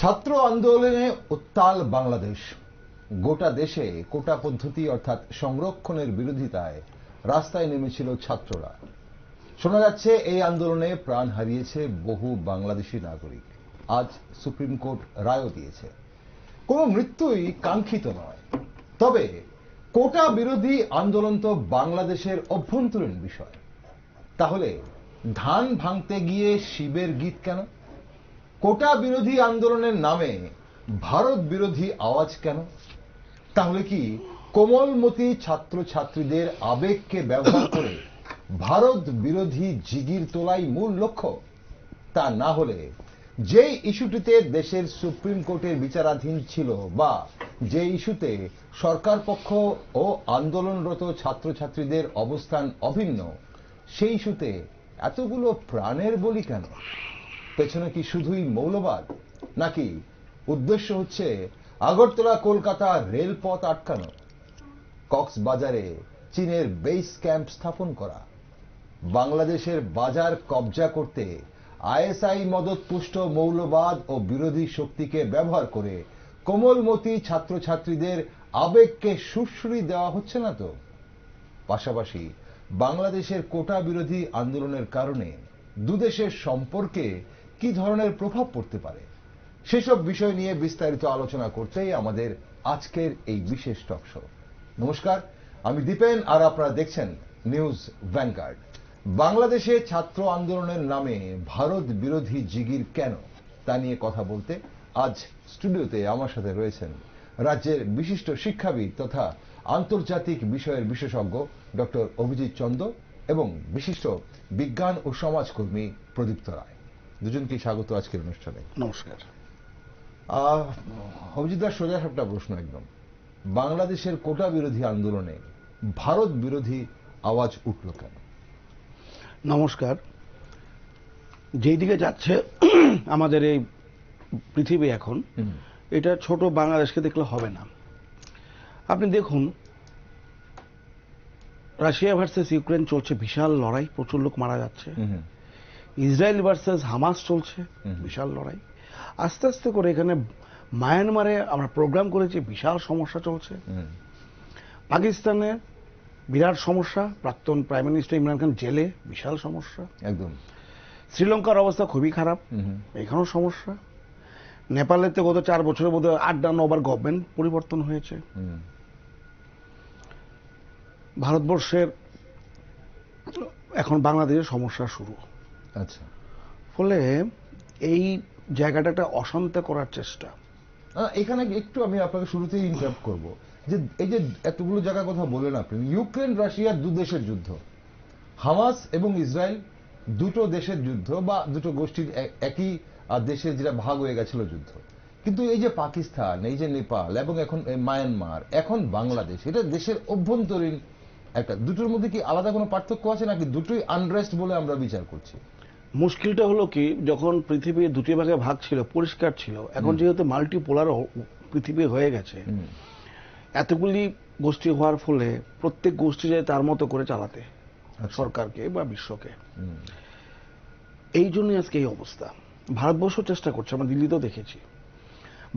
ছাত্র আন্দোলনে উত্তাল বাংলাদেশ। গোটা দেশে কোটা পদ্ধতি অর্থাৎ সংরক্ষণের বিরোধিতায় রাস্তায় নেমেছিল ছাত্ররা। শোনা যাচ্ছে এই আন্দোলনে প্রাণ হারিয়েছে বহু বাংলাদেশি নাগরিক। আজ সুপ্রিম কোর্ট রায়ও দিয়েছে, কোনো মৃত্যুই কাঙ্ক্ষিত নয়। তবে কোটা বিরোধী আন্দোলন তো বাংলাদেশের অভ্যন্তরীণ বিষয়। তাহলে ধান ভাঙতে গিয়ে শিবের গীত কেন? কোটা বিরোধী আন্দোলনের নামে ভারত বিরোধী আওয়াজ কেন? তাহলে কি কোমলমতি ছাত্রছাত্রীদের আবেগকে ব্যবহার করে ভারত বিরোধী জিগির তোলাই মূল লক্ষ্য? তা না হলে যে ইস্যুটিতে দেশের সুপ্রিম কোর্টের বিচারাধীন ছিল বা যে ইস্যুতে সরকার পক্ষ ও আন্দোলনরত ছাত্রছাত্রীদের অবস্থান অভিন্ন, সেই ইস্যুতে এতগুলো প্রাণের বলি কেন? পেছনে কি শুধুই মৌলবাদ, নাকি উদ্দেশ্য হচ্ছে আগরতলা কলকাতা রেলপথ আটকানো, কক্সবাজারে চীনের বেস ক্যাম্প স্থাপন করা, বাংলাদেশের বাজার কবজা করতে আইএসআই মদতপুষ্ট মৌলবাদ ও বিরোধী শক্তিকে ব্যবহার করে কোমলমতি ছাত্রছাত্রীদের আবেগকে সুশ্রী দেওয়া হচ্ছে না তো? পাশাপাশি বাংলাদেশের কোটা বিরোধী আন্দোলনের কারণে দুদেশের সম্পর্কে কি ধরনের প্রভাব পড়তে পারে, সেসব বিষয় নিয়ে বিস্তারিত আলোচনা করতেই আমাদের আজকের এই বিশেষ টক শো। নমস্কার, আমি দীপেন আর আপনারা দেখছেন নিউজ ভ্যানগার্ড। বাংলাদেশে ছাত্র আন্দোলনের নামে ভারত বিরোধী জিগির কেন, তা নিয়ে কথা বলতে আজ স্টুডিওতে আমার সাথে রয়েছেন রাজ্যের বিশিষ্ট শিক্ষাবিদ তথা আন্তর্জাতিক বিষয়ের বিশেষজ্ঞ ডক্টর অভিজিৎ চন্দ এবং বিশিষ্ট বিজ্ঞান ও সমাজকর্মী প্রদীপ্ত রায়। দুজনকে স্বাগত আজকের অনুষ্ঠানে। নমস্কার। অভিজিৎদার সোজা একটা প্রশ্ন একদম, বাংলাদেশের কোটা বিরোধী আন্দোলনে ভারত বিরোধী আওয়াজ উঠল কেন? নমস্কার। যেই দিকে যাচ্ছে আমাদের এই পৃথিবী এখন, এটা ছোট বাংলাদেশকে দেখলে হবে না। আপনি দেখুন, রাশিয়া ভার্সেস ইউক্রেন চলছে, বিশাল লড়াই, প্রচুর লোক মারা যাচ্ছে। ইসরায়েল ভার্সেস হামাস চলছে, বিশাল লড়াই। আস্তে আস্তে করে এখানে মায়ানমারে আমরা প্রোগ্রাম করেছি, বিশাল সমস্যা চলছে। পাকিস্তানে বিরাট সমস্যা, প্রাক্তন প্রাইম মিনিস্টার ইমরান খান জেলে, বিশাল সমস্যা একদম। শ্রীলঙ্কার অবস্থা খুবই খারাপ, এখানেও সমস্যা। নেপালেতে গত 4 বছরের মধ্যে 8-9 বার গভর্নমেন্ট পরিবর্তন হয়েছে। ভারতবর্ষের এখন বাংলাদেশের সমস্যা শুরু। আচ্ছা, ফলে এই জায়গাটা একটা অশান্ত করার চেষ্টা। এখানে একটু আমি আপনাকে শুরুতেই ইন্টারাপ্ট করব, যে এই যে এতগুলো জায়গার কথা বলেন আপনি, ইউক্রেন রাশিয়ার দু দেশের যুদ্ধ, হামাস এবং ইসরায়েল দুটো দেশের যুদ্ধ বা দুটো গোষ্ঠীর একই দেশের যেটা ভাগ হয়ে গেছিল যুদ্ধ। কিন্তু এই যে পাকিস্তান, এই যে নেপাল এবং এখন মায়ানমার, এখন বাংলাদেশ, এটা দেশের অভ্যন্তরীণ একটা, দুটোর মধ্যে কি আলাদা কোনো পার্থক্য আছে নাকি দুটোই আনরেস্ট বলে আমরা বিচার করছি? মুশকিলটা হলো কি, যখন পৃথিবী দুটি ভাগে ভাগ ছিল, পরিষ্কার ছিল। এখন যেহেতু মাল্টিপোলার পৃথিবী হয়ে গেছে, এতগুলি গোষ্ঠী হওয়ার ফলে প্রত্যেক গোষ্ঠী যায় তার মতো করে চালাতে সরকারকে বা বিশ্বকে। এই জন্যই আজকে এই অবস্থা। ভারতবর্ষ চেষ্টা করছে, আমরা দিল্লিতেও দেখেছি।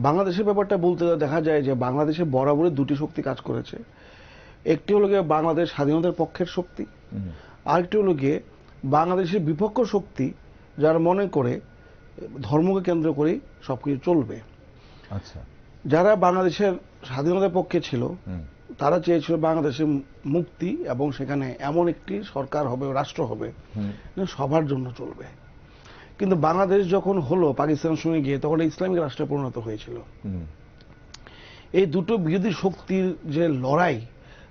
বাংলাদেশের ব্যাপারটা বলতে দেখা যায় যে বাংলাদেশে বরাবরই দুটি শক্তি কাজ করেছে। একটি হলো গিয়ে বাংলাদেশ স্বাধীনতার পক্ষের শক্তি, আরেকটি হলো গিয়ে বাংলাদেশের বিপক্ষ শক্তি, যারা মনে করে ধর্মকে কেন্দ্র করেই সবকিছু চলবে। আচ্ছা, যারা বাংলাদেশের স্বাধীনতার পক্ষে ছিল তারা চেয়েছিল বাংলাদেশের মুক্তি এবং সেখানে এমন একটি সরকার হবে, রাষ্ট্র হবে সবার জন্য চলবে। কিন্তু বাংলাদেশ যখন হলো পাকিস্তানের সঙ্গে গিয়ে, তখন ইসলামিক রাষ্ট্রে পরিণত হয়েছিল। এই দুটো বিরোধী শক্তির যে লড়াই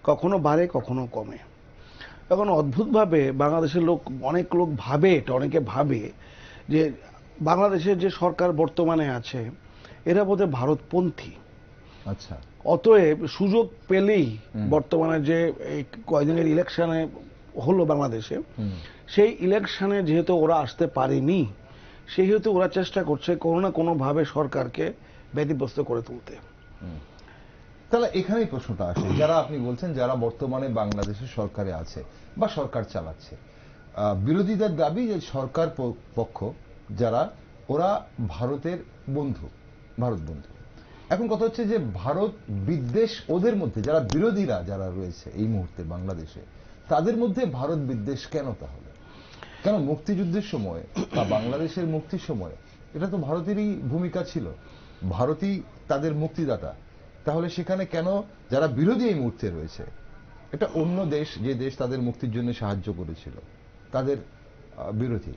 কখনো বাড়ে কখনো কমে। এখন অদ্ভুতভাবে বাংলাদেশের লোক, অনেক লোক ভাবে, অনেকে ভাবে যে বাংলাদেশের যে সরকার বর্তমানে আছে এরা বোধহয় ভারতপন্থী। আচ্ছা, অতএব সুযোগ পেলেই বর্তমানে যে এই কয়েকদিনের ইলেকশনে হলো বাংলাদেশে, সেই ইলেকশনে যেহেতু ওরা আসতে পারেনি, সেহেতু ওরা চেষ্টা করছে কোনো না কোনো ভাবে সরকারকে ব্যতিব্যস্ত করে তুলতে। তাহলে এখানেই প্রশ্নটা আসে, যারা আপনি বলছেন যারা বর্তমানে বাংলাদেশের সরকারে আছে বা সরকার চালাচ্ছে, বিরোধীদের দাবি যে সরকার পক্ষ যারা, ওরা ভারতের বন্ধু, ভারত বন্ধু। এখন কথা হচ্ছে যে ভারত বিদ্বেষ ওদের মধ্যে, যারা বিরোধীরা যারা রয়েছে এই মুহূর্তে বাংলাদেশে, তাদের মধ্যে ভারত বিদ্বেষ কেন তাহলে? কেন মুক্তিযুদ্ধের সময় বা বাংলাদেশের মুক্তির সময় এটা তো ভারতেরই ভূমিকা ছিল, ভারতই তাদের মুক্তিদাতা, তাহলে সেখানে কেন যারা বিরোধী এই মুহূর্তে রয়েছে, এটা অন্য দেশ, যে দেশ তাদের মুক্তির জন্য সাহায্য করেছিল, তাদের বিরোধী?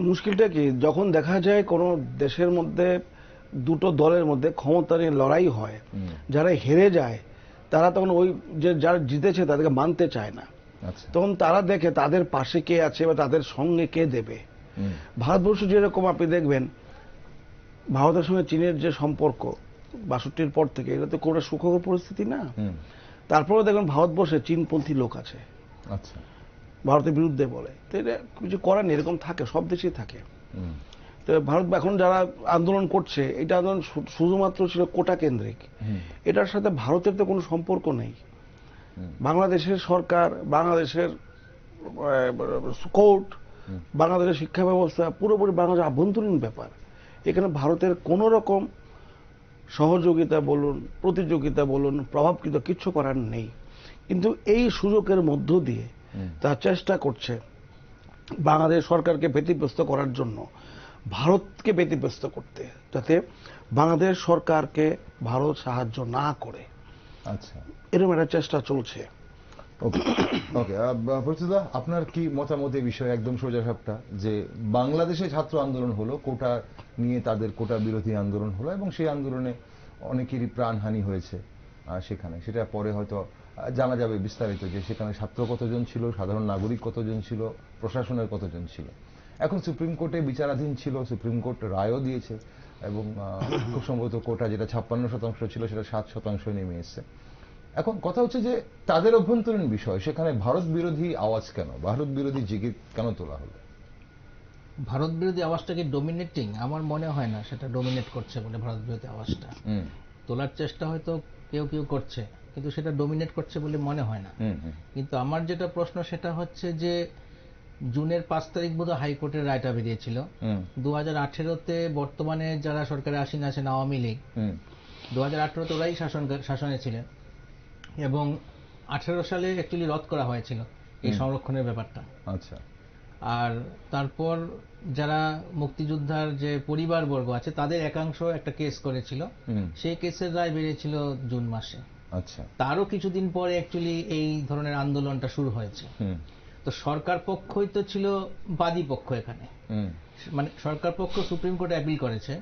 মুশকিলটা কি, যখন দেখা যায় কোনো দেশের মধ্যে দুটো দলের মধ্যে ক্ষমতা নিয়ে লড়াই হয়, যারা হেরে যায় তারা তখন ওই যে যারা জিতেছে তাদেরকে মানতে চায় না। আচ্ছা, তখন তারা দেখে তাদের পাশে কে আছে বা তাদের সঙ্গে কে দেবে। ভারতবর্ষ যেরকম আপনি দেখবেন, ভারতের সঙ্গে চীনের যে সম্পর্ক 62-র পর থেকে, এটা তো কোনো সুখকর পরিস্থিতি না। তারপরেও দেখবেন ভারতবর্ষে চীনপন্থী লোক আছে, আচ্ছা, ভারতের বিরুদ্ধে বলে। তো এটা কিছু করার নেই, এরকম থাকে, সব দেশেই থাকে। তো ভারত এখন যারা আন্দোলন করছে, এটা আন্দোলন শুধুমাত্র ছিল কোটা কেন্দ্রিক, এটার সাথে ভারতের তো কোনো সম্পর্ক নেই। বাংলাদেশের সরকার, বাংলাদেশের কোর্ট, বাংলাদেশের শিক্ষা ব্যবস্থা পুরোপুরি বাংলাদেশের আভ্যন্তরীণ ব্যাপার। এখানে ভারতের কোন রকম সহযোগিতা বলুন, প্রতিযোগিতা বলুন, প্রভাবকৃত কিচ্ছু করার নেই। কিন্তু এই সুযোগের মধ্য দিয়ে তারা চেষ্টা করছে বাংলাদেশ সরকারকে ব্যতিব্যস্ত করার জন্য, ভারতকে ব্যতিব্যস্ত করতে, যাতে বাংলাদেশ সরকারকে ভারত সাহায্য না করে। আচ্ছা, এরকম একটা চেষ্টা চলছে। ওকে ওকে, পরিচিতা, আপনার কি মতামত এই বিষয়ে? একদম সোজা সাপটা, যে বাংলাদেশে ছাত্র আন্দোলন হলো, কোটা নিয়ে তাদের কোটা বিরোধী আন্দোলন হলো, এবং সেই আন্দোলনে অনেকেরই প্রাণহানি হয়েছে। সেখানে সেটা পরে হয়তো জানা যাবে বিস্তারিত, যে সেখানে ছাত্র কতজন ছিল, সাধারণ নাগরিক কতজন ছিল, প্রশাসনের কতজন ছিল। এখন সুপ্রিম কোর্টে বিচারাধীন ছিল, সুপ্রিম কোর্ট রায়ও দিয়েছে, এবং খুব সম্ভবত কোটা যেটা 56% ছিল সেটা 7% নেমে এসছে। এখন কথা হচ্ছে যে তাদের অভ্যন্তরীণ বিষয়, সেখানে ভারত বিরোধী আওয়াজ কেন, ভারত বিরোধী জিগির কেন তোলা হলো? ভারত বিরোধী আওয়াজটাকে ডোমিনেটিং, আমার মনে হয় না সেটা ডোমিনেট করছে বলে। ভারত বিরোধী আওয়াজটা তোলার চেষ্টা হয়তো কেউ কেউ করছে, কিন্তু সেটা ডোমিনেট করছে বলে মনে হয় না। কিন্তু আমার যেটা প্রশ্ন সেটা হচ্ছে যে জুনের 5 তারিখ বোধহয় হাইকোর্টের রায়টা বেরিয়েছিল। 2018-তে বর্তমানে যারা সরকারে আসীন আছেন আওয়ামী লীগ, 2018-তে ওরাই শাসনে ছিলেন, এবং 18 সালে অ্যাকচুয়ালি রদ করা হয়েছিল এই সংরক্ষণের ব্যাপারটা। আচ্ছা, আর তারপর যারা মুক্তিযোদ্ধার যে পরিবারবর্গ আছে তাদের একাংশ একটা কেস করেছিল, সেই কেসের রায় বেরিয়েছিল জুন মাসে। আচ্ছা, তারও কিছুদিন পরে অ্যাকচুয়ালি এই ধরনের আন্দোলনটা শুরু হয়েছে। তো সরকার পক্ষই তো ছিল বাদী পক্ষ এখানে, মানে সরকার পক্ষ সুপ্রিম কোর্টে অ্যাপিল করেছে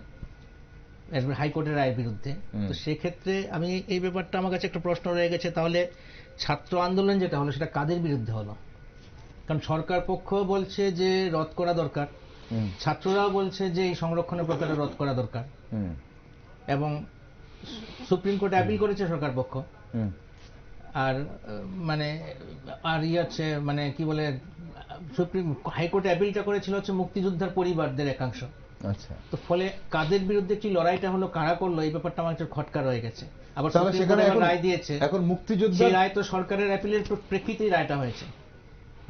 হাইকোর্টের রায়ের বিরুদ্ধে। তো সেক্ষেত্রে আমি এই ব্যাপারটা, আমার কাছে একটা প্রশ্ন রয়ে গেছে, তাহলে ছাত্র আন্দোলন যেটা হলো সেটা কাদের বিরুদ্ধে হলো? কারণ সরকার পক্ষ বলছে যে রদ করা দরকার, ছাত্ররাও বলছে যে এই সংরক্ষণের ব্যাপারটা রদ করা দরকার, এবং সুপ্রিম কোর্টে অ্যাপিল করেছে সরকার পক্ষ। আর মানে আর আছে মানে কি বলে, সুপ্রিম হাইকোর্টে অ্যাপিলটা করেছিল হচ্ছে মুক্তিযোদ্ধার পরিবারদের একাংশ। আচ্ছা, তো ফলে কাদের বিরুদ্ধে কি লড়াইটা হলো, কারা করলো, এই ব্যাপারটা আমার একটু খটকা রয়ে গেছে। আবার তাহলে সুপ্রিম সেখানে কোর্ট এখন রায় দিয়েছে, এখন মুক্তিযোদ্ধা সেই রায় তো সরকারের অ্যাপিলের প্রেক্ষিতেই রায়টা হয়েছে।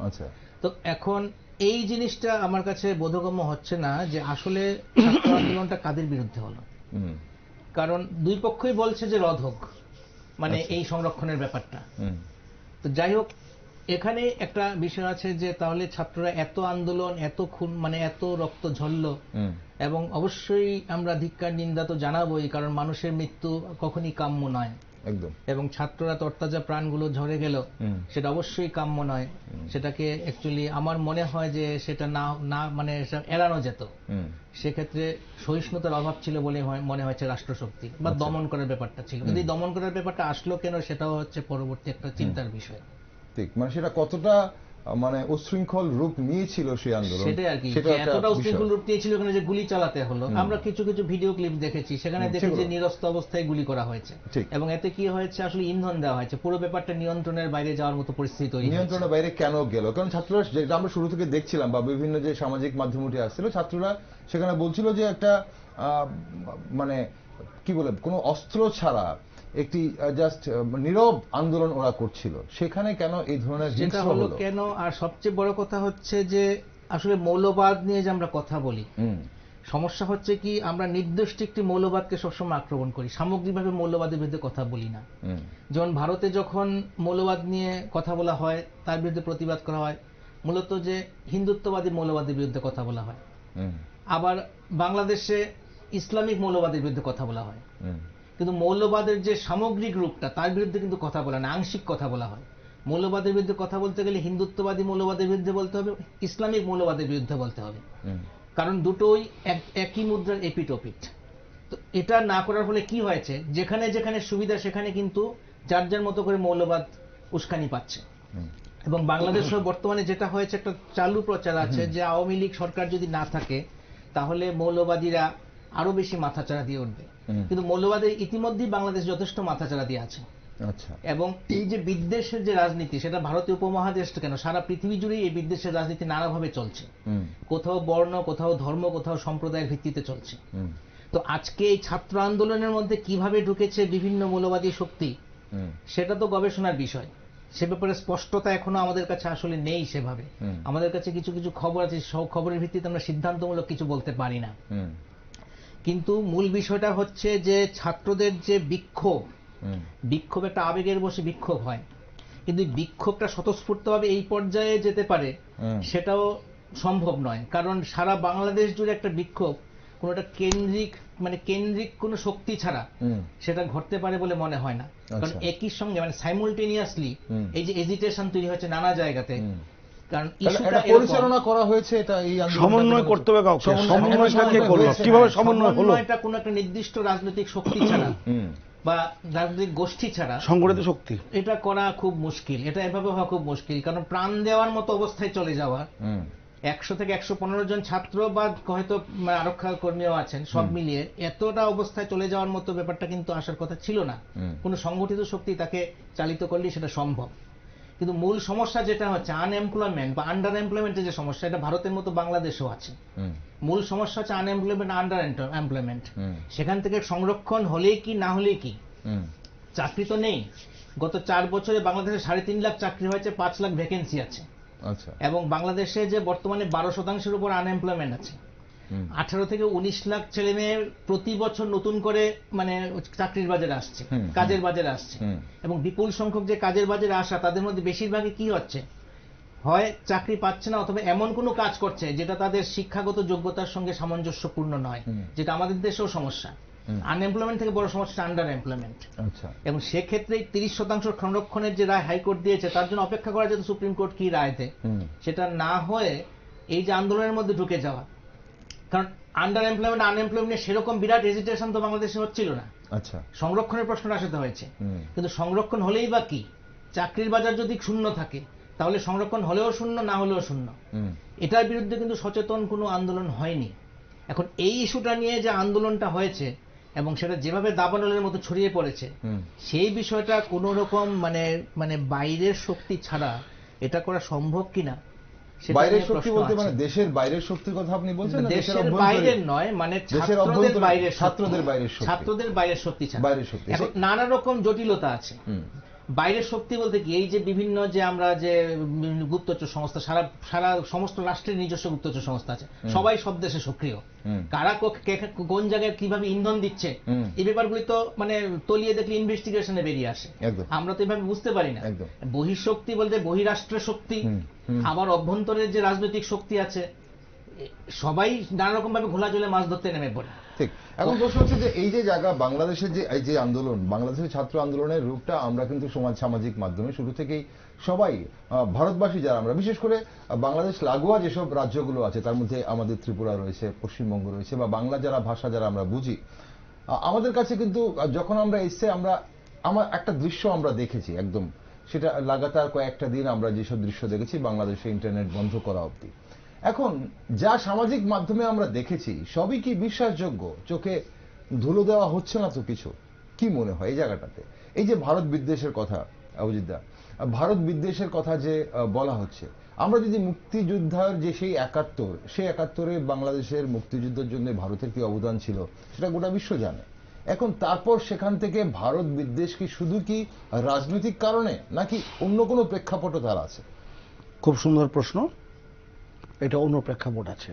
আচ্ছা, তো এখন এই জিনিসটা আমার কাছে বোধগম্য হচ্ছে না যে আসলে ছাত্র আন্দোলনটা কাদের বিরুদ্ধে হলো। কারণ দুই পক্ষই বলছে যে রদ হোক, মানে এই সংরক্ষণের ব্যাপারটা। তো যাই হোক, এখানে একটা বিষয় আছে যে তাহলে ছাত্ররা এত আন্দোলন, এত খুন, মানে এত রক্ত ঝরলো, এবং অবশ্যই আমরা ধিক্কার নিন্দা তো জানাবোই, কারণ মানুষের মৃত্যু কখনই কাম্য নয় একদম, এবং ছাত্ররা তরতাজা প্রাণগুলো ঝরে গেল, সেটা অবশ্যই কাম্য নয়। সেটাকে অ্যাকচুয়ালি আমার মনে হয় যে সেটা না মানে এড়ানো যেত। সেক্ষেত্রে সহিষ্ণুতার অভাব ছিল বলে মনে হয়েছে রাষ্ট্রশক্তি, বা দমন করার ব্যাপারটা ছিল। কিন্তু এই দমন করার ব্যাপারটা আসলো কেন, সেটাও হচ্ছে পরবর্তী একটা চিন্তার বিষয়। ঠিক, মানে সেটা কতটা মানে উচ্ছৃঙ্খল রূপ নিয়েছিল সেই আন্দোলন, সেটাই আর কি, এতটা উচ্ছৃঙ্খল রূপ নিয়েছিল এখানে যে গুলি চালাতে হলো। আমরা কিছু কিছু ভিডিও ক্লিপ দেখেছি, সেখানে দেখি যে নিরস্ত অবস্থায় গুলি করা হয়েছে, এবং এতে কি হয়েছে, আসলে ইন্ধন দেওয়া হয়েছে, পুরো ব্যাপারটা নিয়ন্ত্রণের বাইরে যাওয়ার মতো পরিস্থিতি তৈরি হয়েছে। নিয়ন্ত্রণের বাইরে কেন গেল? কারণ ছাত্ররা, যেটা আমরা শুরু থেকে দেখছিলাম বা বিভিন্ন যে সামাজিক মাধ্যম উঠে আসছিল, ছাত্ররা সেখানে বলছিল যে একটা মানে কি বলে, কোনো অস্ত্র ছাড়া একটি জাস্ট নীরব আন্দোলন ওরা করছিল, সেখানে কেন এই ধরনের যেটা হলো কেন? আর সবচেয়ে বড় কথা হচ্ছে যে আসলে মৌলবাদ নিয়ে যে আমরা কথা বলি, সমস্যা হচ্ছে কি, আমরা নির্দিষ্ট একটি মৌলবাদকে সবসময় আক্রমণ করি, সামগ্রিকভাবে মৌলবাদের বিরুদ্ধে কথা বলি না। যেমন ভারতে যখন মৌলবাদ নিয়ে কথা বলা হয়, তার বিরুদ্ধে প্রতিবাদ করা হয়, মূলত যে হিন্দুত্ববাদী মৌলবাদের বিরুদ্ধে কথা বলা হয়। আবার বাংলাদেশে ইসলামিক মৌলবাদের বিরুদ্ধে কথা বলা হয়, কিন্তু মৌলবাদের যে সামগ্রিক রূপটা তার বিরুদ্ধে কিন্তু কথা বলা না, আংশিক কথা বলা হয়। মৌলবাদের বিরুদ্ধে কথা বলতে গেলে হিন্দুত্ববাদী মৌলবাদের বিরুদ্ধে বলতে হবে, ইসলামিক মৌলবাদের বিরুদ্ধে বলতে হবে, কারণ দুটোই একই মুদ্রার এপিটোপিট। তো এটা না করার ফলে কি হয়েছে, যেখানে যেখানে সুবিধা সেখানে কিন্তু যার যার মতো করে মৌলবাদ উস্কানি পাচ্ছে। এবং বাংলাদেশে বর্তমানে যেটা হয়েছে, একটা চালু প্রচার আছে যে আওয়ামী লীগ সরকার যদি না থাকে তাহলে মৌলবাদীরা আরো বেশি মাথাচাড়া দিয়ে উঠবে। কিন্তু মৌলবাদের ইতিমধ্যেই বাংলাদেশ যথেষ্ট মাথাচাড়া দিয়ে আছে। আচ্ছা, এবং এই যে বিদ্বেষের যে রাজনীতি, সেটা ভারতীয় উপমহাদেশ কেন সারা পৃথিবী জুড়েই এই বিদ্বেষের রাজনীতি নানাভাবে চলছে। কোথাও বর্ণ, কোথাও ধর্ম, কোথাও সম্প্রদায়ের ভিত্তিতে চলছে। তো আজকে এই ছাত্র আন্দোলনের মধ্যে কিভাবে ঢুকেছে বিভিন্ন মৌলবাদী শক্তি, সেটা তো গবেষণার বিষয়। সে ব্যাপারে স্পষ্টতা এখনো আমাদের কাছে আসলে নেই সেভাবে। আমাদের কাছে কিছু কিছু খবর আছে, সব খবরের ভিত্তিতে আমরা সিদ্ধান্তমূলক কিছু বলতে পারি না। কিন্তু মূল বিষয়টা হচ্ছে যে ছাত্রদের যে বিক্ষোভ, বিক্ষোভ একটা আবেগের বশে বিক্ষোভ হয়, কিন্তু বিক্ষোভটা স্বতঃস্ফূর্তভাবে এই পর্যায়ে যেতে পারে সেটাও সম্ভব নয়। কারণ সারা বাংলাদেশ জুড়ে একটা বিক্ষোভ কোনটা কেন্দ্রিক কোন শক্তি ছাড়া সেটা ঘটতে পারে বলে মনে হয় না। কারণ একই সঙ্গে সাইমultaneously এই যে এজিটেশন তৈরি হচ্ছে নানা জায়গাতে, কারণ ইস্যুটা পরিচালনা করা হয়েছে, এটা এই সমন্বয় করতে হবে কাউকে, সমন্বয়টা কে করলো, কিভাবে সমন্বয় হলো? এটা কোন একটা নির্দিষ্ট রাজনৈতিক শক্তি ছাড়া বা রাজনৈতিক গোষ্ঠী ছাড়া, সংগঠিত শক্তি, এটা করা খুব মুশকিল। এটা এভাবে হওয়া খুব মুশকিল, কারণ প্রাণ দেওয়ার মতো অবস্থায় চলে যাওয়া 100 থেকে 115 জন ছাত্র বা হয়তো আরক্ষা কর্মীও আছেন, সব মিলিয়ে এতটা অবস্থায় চলে যাওয়ার মতো ব্যাপারটা কিন্তু আসার কথা ছিল না। কোন সংগঠিত শক্তি তাকে চালিত করলেই সেটা সম্ভব। কিন্তু মূল সমস্যা যেটা হচ্ছে আনএমপ্লয়মেন্ট বা আন্ডার এমপ্লয়মেন্টের যে সমস্যা, এটা ভারতের মতো বাংলাদেশেও আছে। মূল সমস্যা হচ্ছে আনএমপ্লয়মেন্ট, আন্ডার এমপ্লয়মেন্ট। সেখান থেকে সংরক্ষণ হলে কি না হলে কি, চাকরি তো নেই। গত 4 বছরে বাংলাদেশে 3.5 লাখ চাকরি হয়েছে, 5 লাখ ভ্যাকেন্সি আছে। আচ্ছা, এবং বাংলাদেশে যে বর্তমানে 12% উপর আনএমপ্লয়মেন্ট আছে, 18 থেকে 19 লাখ ছেলে মেয়ে প্রতি বছর নতুন করে চাকরির বাজারে আসছে, কাজের বাজারে আসছে। এবং বিপুল সংখ্যক যে কাজের বাজারে আসা, তাদের মধ্যে বেশিরভাগই কি হচ্ছে, হয় চাকরি পাচ্ছে না অথবা এমন কোনো কাজ করছে যেটা তাদের শিক্ষাগত যোগ্যতার সঙ্গে সামঞ্জস্যপূর্ণ নয়, যেটা আমাদের দেশেও সমস্যা। আনএমপ্লয়মেন্ট থেকে বড় সমস্যা আন্ডার এমপ্লয়মেন্ট। এবং সেক্ষেত্রে 30% সংরক্ষণের যে রায় হাইকোর্ট দিয়েছে, তার জন্য অপেক্ষা করা যেত সুপ্রিম কোর্ট কি রায় দেয়। সেটা না হয়ে এই যে আন্দোলনের মধ্যে ঢুকে যাওয়া, কারণ আন্ডার এমপ্লয়মেন্ট আনএমপ্লয়মেন্ট সেরকম বিরাট হেজিটেশন তো বাংলাদেশে হচ্ছিল না। আচ্ছা, সংরক্ষণের প্রশ্নটা আসতে হয়েছে, কিন্তু সংরক্ষণ হলেই বা কি, চাকরির বাজার যদি শূন্য থাকে তাহলে সংরক্ষণ হলেও শূন্য, না হলেও শূন্য। এটার বিরুদ্ধে কিন্তু সচেতন কোনো আন্দোলন হয়নি। এখন এই ইস্যুটা নিয়ে যে আন্দোলনটা হয়েছে এবং সেটা যেভাবে দাবানলের মতো ছড়িয়ে পড়েছে, সেই বিষয়টা কোন রকম বাইরের শক্তি ছাড়া এটা করা সম্ভব কিনা, বাইরের শক্তি বলতে দেশের বাইরের শক্তির কথা আপনি বলছেন? দেশের বাইরের নয়, ছাত্রদের বাইরের শক্তি ছাড়া এখন নানা রকম জটিলতা আছে। বাইরের শক্তি বলতে কি, এই যে বিভিন্ন যে আমরা যে গুপ্তচর সংস্থা, সারা সমস্ত রাষ্ট্রের নিজস্ব গুপ্তচর সংস্থা আছে, সবাই সব দেশে সক্রিয়। কারা কোন জায়গায় কিভাবে ইন্ধন দিচ্ছে, এই ব্যাপারগুলি তো তলিয়ে দেখলে ইনভেস্টিগেশনে বেরিয়ে আসে। আমরা তো এভাবে বুঝতে পারি না। বহিঃশক্তি বলতে বহিরাষ্ট্রের শক্তি, আবার অভ্যন্তরের যে রাজনৈতিক শক্তি আছে, সবাই নানা রকম ভাবে ঘোলা জলে মাছ ধরতে নেমে পড়ে। ঠিক। এখন প্রশ্ন হচ্ছে যে এই যে জায়গা বাংলাদেশের যে এই যে আন্দোলন, বাংলাদেশের ছাত্র আন্দোলনের রূপটা আমরা কিন্তু সামাজিক মাধ্যমে শুরু থেকেই সবাই ভারতবাসী যারা আমরা, বিশেষ করে বাংলাদেশ লাগোয়া যেসব রাজ্যগুলো আছে, তার মধ্যে আমাদের ত্রিপুরা রয়েছে, পশ্চিমবঙ্গ রয়েছে, বা বাংলা যারা ভাষা যারা আমরা বুঝি, আমাদের কাছে কিন্তু যখন আমরা এসছে, আমার একটা দৃশ্য আমরা দেখেছি একদম, সেটা লাগাতার কয়েকটা দিন আমরা যেসব দৃশ্য দেখেছি বাংলাদেশে ইন্টারনেট বন্ধ করা অবধি। এখন যা সামাজিক মাধ্যমে আমরা দেখেছি সবই কি বিশ্বাসযোগ্য? চোখে ধুলো দেওয়া হচ্ছে না তো কিছু? কি মনে হয় এই জায়গাটাতে? এই যে ভারত বিদ্বেষের কথা, অভিজিৎদা, ভারত বিদ্বেষের কথা যে বলা হচ্ছে, আমরা যদি মুক্তিযোদ্ধার যে সেই 71-এ বাংলাদেশের মুক্তিযুদ্ধের জন্য ভারতের কি অবদান ছিল সেটা গোটা বিশ্ব জানে। এখন তারপর সেখান থেকে ভারত বিদ্বেষ কি শুধু কি রাজনৈতিক কারণে, নাকি অন্য কোনো প্রেক্ষাপটও তার আছে? খুব সুন্দর প্রশ্ন। এটা অন্য প্রেক্ষাপট আছে।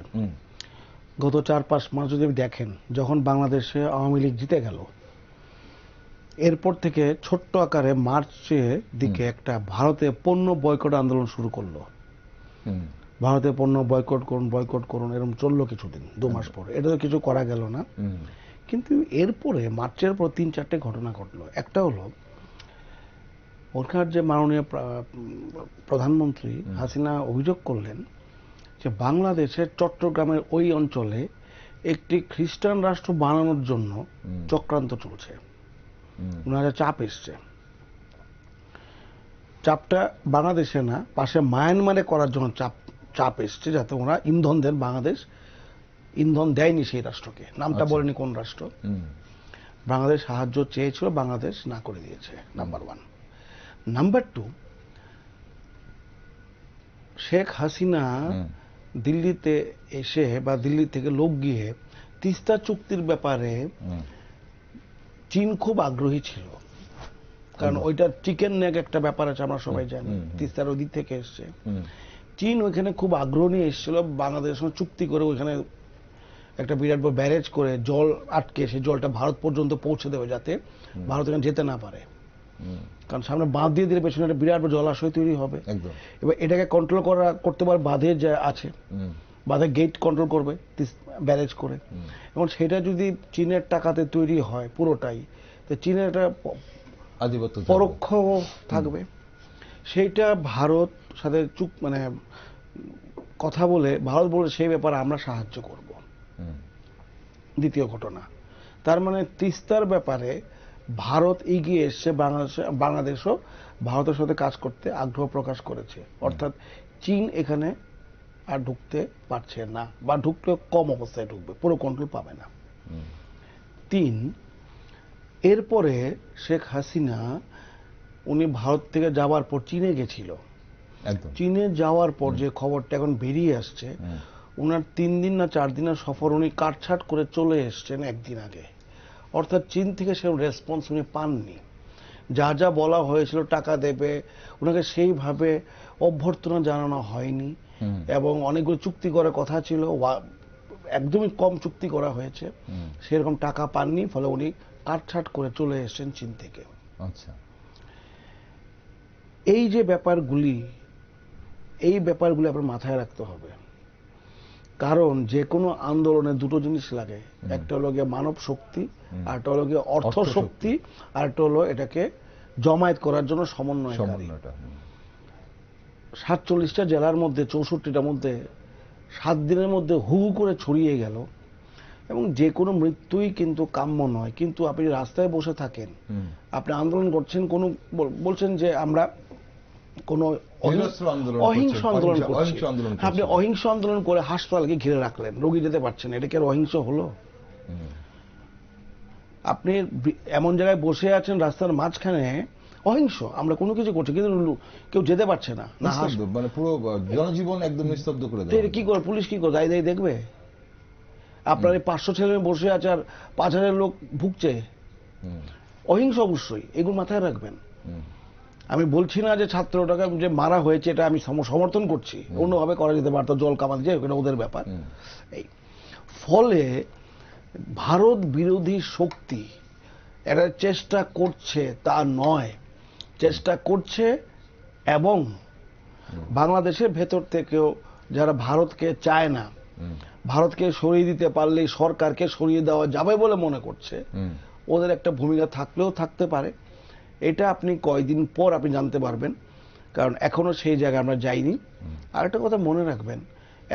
গত 4-5 মাস যদি দেখেন, যখন বাংলাদেশে আওয়ামী লীগ জিতে গেল, এরপর থেকে ছোট্ট আকারে মার্চের দিকে একটা ভারতে পণ্য বয়কট আন্দোলন শুরু করলো। ভারতে পণ্য বয়কট করুন এরকম চললো কিছুদিন, 2 মাস পরে। এটা তো কিছু করা গেল না। কিন্তু এরপরে মার্চের পর 3-4টে ঘটনা ঘটলো। একটা হলো ওখানকার যে মাননীয় প্রধানমন্ত্রী হাসিনা অভিযোগ করলেন যে বাংলাদেশের চট্টগ্রামের ওই অঞ্চলে একটি খ্রিস্টান রাষ্ট্র বানানোর জন্য চক্রান্ত চলছে, ওনারা চাপ এসছে। চাপটা বাংলাদেশে না, পাশে মায়ানমারে করার জন্য চাপ এসছে, যাতে ওরা ইন্ধন দেন। বাংলাদেশ ইন্ধন দেয়নি সেই রাষ্ট্রকে, নামটা বলেনি কোন রাষ্ট্র। বাংলাদেশ সাহায্য চেয়েছিল, বাংলাদেশ না করে দিয়েছে, নাম্বার 1। নাম্বার 2, শেখ হাসিনা দিল্লিতে এসে বা দিল্লি থেকে লোক গিয়ে তিস্তা চুক্তির ব্যাপারে চীন খুব আগ্রহী ছিল, কারণ ওইটা চিকেন নেক একটা ব্যাপার আছে, আমরা সবাই জানি, তিস্তার ওই দিক থেকে এসছে। চীন ওইখানে খুব আগ্রহ নিয়ে এসেছিল বাংলাদেশের সঙ্গে চুক্তি করে ওইখানে একটা বিরাট বড় ব্যারেজ করে জল আটকে সেই জলটা ভারত পর্যন্ত পৌঁছে দেবে, যাতে ভারত এখানে যেতে না পারে। কারণ সামনে বাঁধ দিয়ে দিলে পেছনে একটা বিরাট বড় জলাশয় তৈরি হবে। এবার এটাকে কন্ট্রোল করতে পারে বাঁধে যে আছে, বাঁধে গেট কন্ট্রোল করবে ব্যারেজ করে। এবং সেটা যদি চীনের টাকাতে তৈরি হয় পুরোটাই, তো চীনের একটা পরোক্ষ থাকবে। সেইটা ভারত সাথে মানে কথা বলে ভারত বলে সেই ব্যাপারে আমরা সাহায্য করব। দ্বিতীয় ঘটনা, তার মানে তিস্তার ব্যাপারে ভারত এগিয়ে এসছে, বাংলাদেশও ভারতের সাথে কাজ করতে আগ্রহ প্রকাশ করেছে। অর্থাৎ চীন এখানে আর ঢুকতে পারছে না, বা ঢুকলেও কম অবস্থায় ঢুকবে, পুরো কন্ট্রোল পাবে না। 3, এরপরে শেখ হাসিনা উনি ভারত থেকে যাওয়ার পর চীনে গেছিল। চীনে যাওয়ার পর যে খবরটা এখন বেরিয়ে আসছে, ওনার 3 দিন না 4 দিনের সফর উনি কাটছাট করে চলে এসছেন একদিন আগে। অর্থাৎ চীন থেকে সেরকম রেসপন্স উনি পাননি। যা যা বলা হয়েছিল টাকা দেবে, ওনাকে সেইভাবে অভ্যর্থনা জানানো হয়নি। এবং অনেকগুলো চুক্তি করার কথা ছিল, একদমই কম চুক্তি করা হয়েছে, সেরকম টাকা পাননি, ফলে উনি কাটছাট করে চলে এসেছেন চীন থেকে। আচ্ছা, এই যে ব্যাপারগুলি আপনার মাথায় রাখতে হবে। কারণ যে কোনো আন্দোলনে দুটো জিনিস লাগে, একটা হলো গিয়ে মানব শক্তি, আর একটা হলো গিয়ে অর্থ শক্তি, আর একটা হলো এটাকে জমায়েত করার জন্য সমন্বয়কারী। 47টা জেলার মধ্যে 64টার মধ্যে 7 দিনের মধ্যে হু হু করে ছড়িয়ে গেল। এবং যে কোনো মৃত্যুই কিন্তু কাম্য নয়। কিন্তু আপনি রাস্তায় বসে থাকেন, আপনি আন্দোলন করছেন, বলছেন যে আমরা কোনো অহিংস আন্দোলন করছি, আপনি অহিংস আন্দোলন করে হাসপাতালকে ঘিরে রাখলেন, রোগী যেতে পারছেন, এটা কি আর অহিংস হলো? আপনি এমন জায়গায় বসে আছেন রাস্তার মাঝখানে, অহিংস, আমরা কোনো কিছু করছি কিন্তু কেউ যেতে পারছে না, মানে পুরো জনজীবন একদম নিস্তব্ধ করে দেয়। কি করে পুলিশ কি করে দায়ী দেখবে? আপনার এই 500 ছেলে বসে আছে আর 5000 লোক ভুগছে, অহিংস অবশ্যই, এগুলো মাথায় রাখবেন। আমি বলছি না যে ছাত্রটাকে যে মারা হয়েছে এটা আমি সমর্থন করছি, অন্যভাবে করা যেতে পারতো, জল কামান যে এটা ওদের ব্যাপার। এই ফলে ভারত বিরোধী শক্তি এটা চেষ্টা করছে তা নয়, চেষ্টা করছে। এবং বাংলাদেশের ভেতর থেকেও যারা ভারতকে চায় না, ভারতকে সরিয়ে দিতে পারলেই সরকারকে সরিয়ে দেওয়া যাবে বলে মনে করছে, ওদের একটা ভূমিকা থাকলেও থাকতে পারে। এটা আপনি কয়দিন পর আপনি জানতে পারবেন, কারণ এখনো সেই জায়গায় আমরা যাইনি। আর একটা কথা মনে রাখবেন,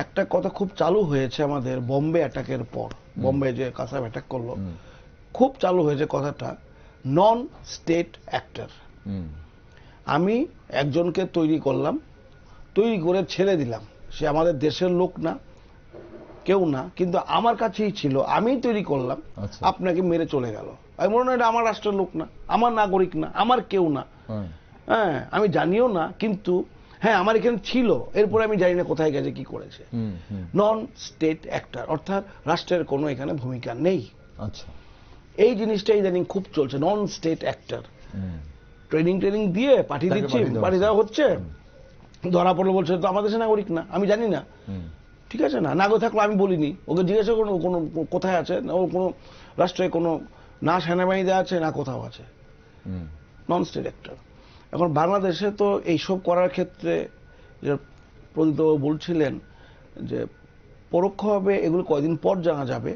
একটা কথা খুব চালু হয়েছে আমাদের বোম্বে অ্যাটাকের পর, বোম্বে যে কাসাব অ্যাটাক করলো, খুব চালু হয়েছে কথাটা নন স্টেট অ্যাক্টর। আমি একজনকে তৈরি করলাম, তৈরি করে ছেড়ে দিলাম, সে আমাদের দেশের লোক না, কেউ না, কিন্তু আমার কাছেই ছিল, আমি তৈরি করলাম, আপনাকে মেরে চলে গেল। আমি মনে হয় এটা আমার রাষ্ট্রের লোক না, আমার নাগরিক না, আমার কেউ না, হ্যাঁ আমি জানিও না, কিন্তু হ্যাঁ আমার এখানে ছিল, এরপরে আমি জানি না কোথায় গেছে, কি করেছে। নন স্টেট অ্যাক্টর, অর্থাৎ রাষ্ট্রের কোনো এখানে ভূমিকা নেই। আচ্ছা, এই জিনিসটা ইদানিং খুব চলছে, নন স্টেট অ্যাক্টর। ট্রেনিং দিয়ে পাঠিয়ে দেওয়া হচ্ছে, ধরা পড়লো বলছে তো আমাদের দেশের নাগরিক না, আমি জানি না, ঠিক আছে না, না গো থাকলো আমি বলিনি, ওকে জিজ্ঞাসা করুন ও কোনো কোথায় আছে, না ও কোনো রাষ্ট্রে কোনো না সেনাবাহিনীতে আছে না কোথাও আছে, নন স্টেট অ্যাক্টর। এখন বাংলাদেশে তো এইসব করার ক্ষেত্রে যে প্রদীপ বলছিলেন যে পরোক্ষভাবে এগুলো কয়দিন পর জানা যাবে,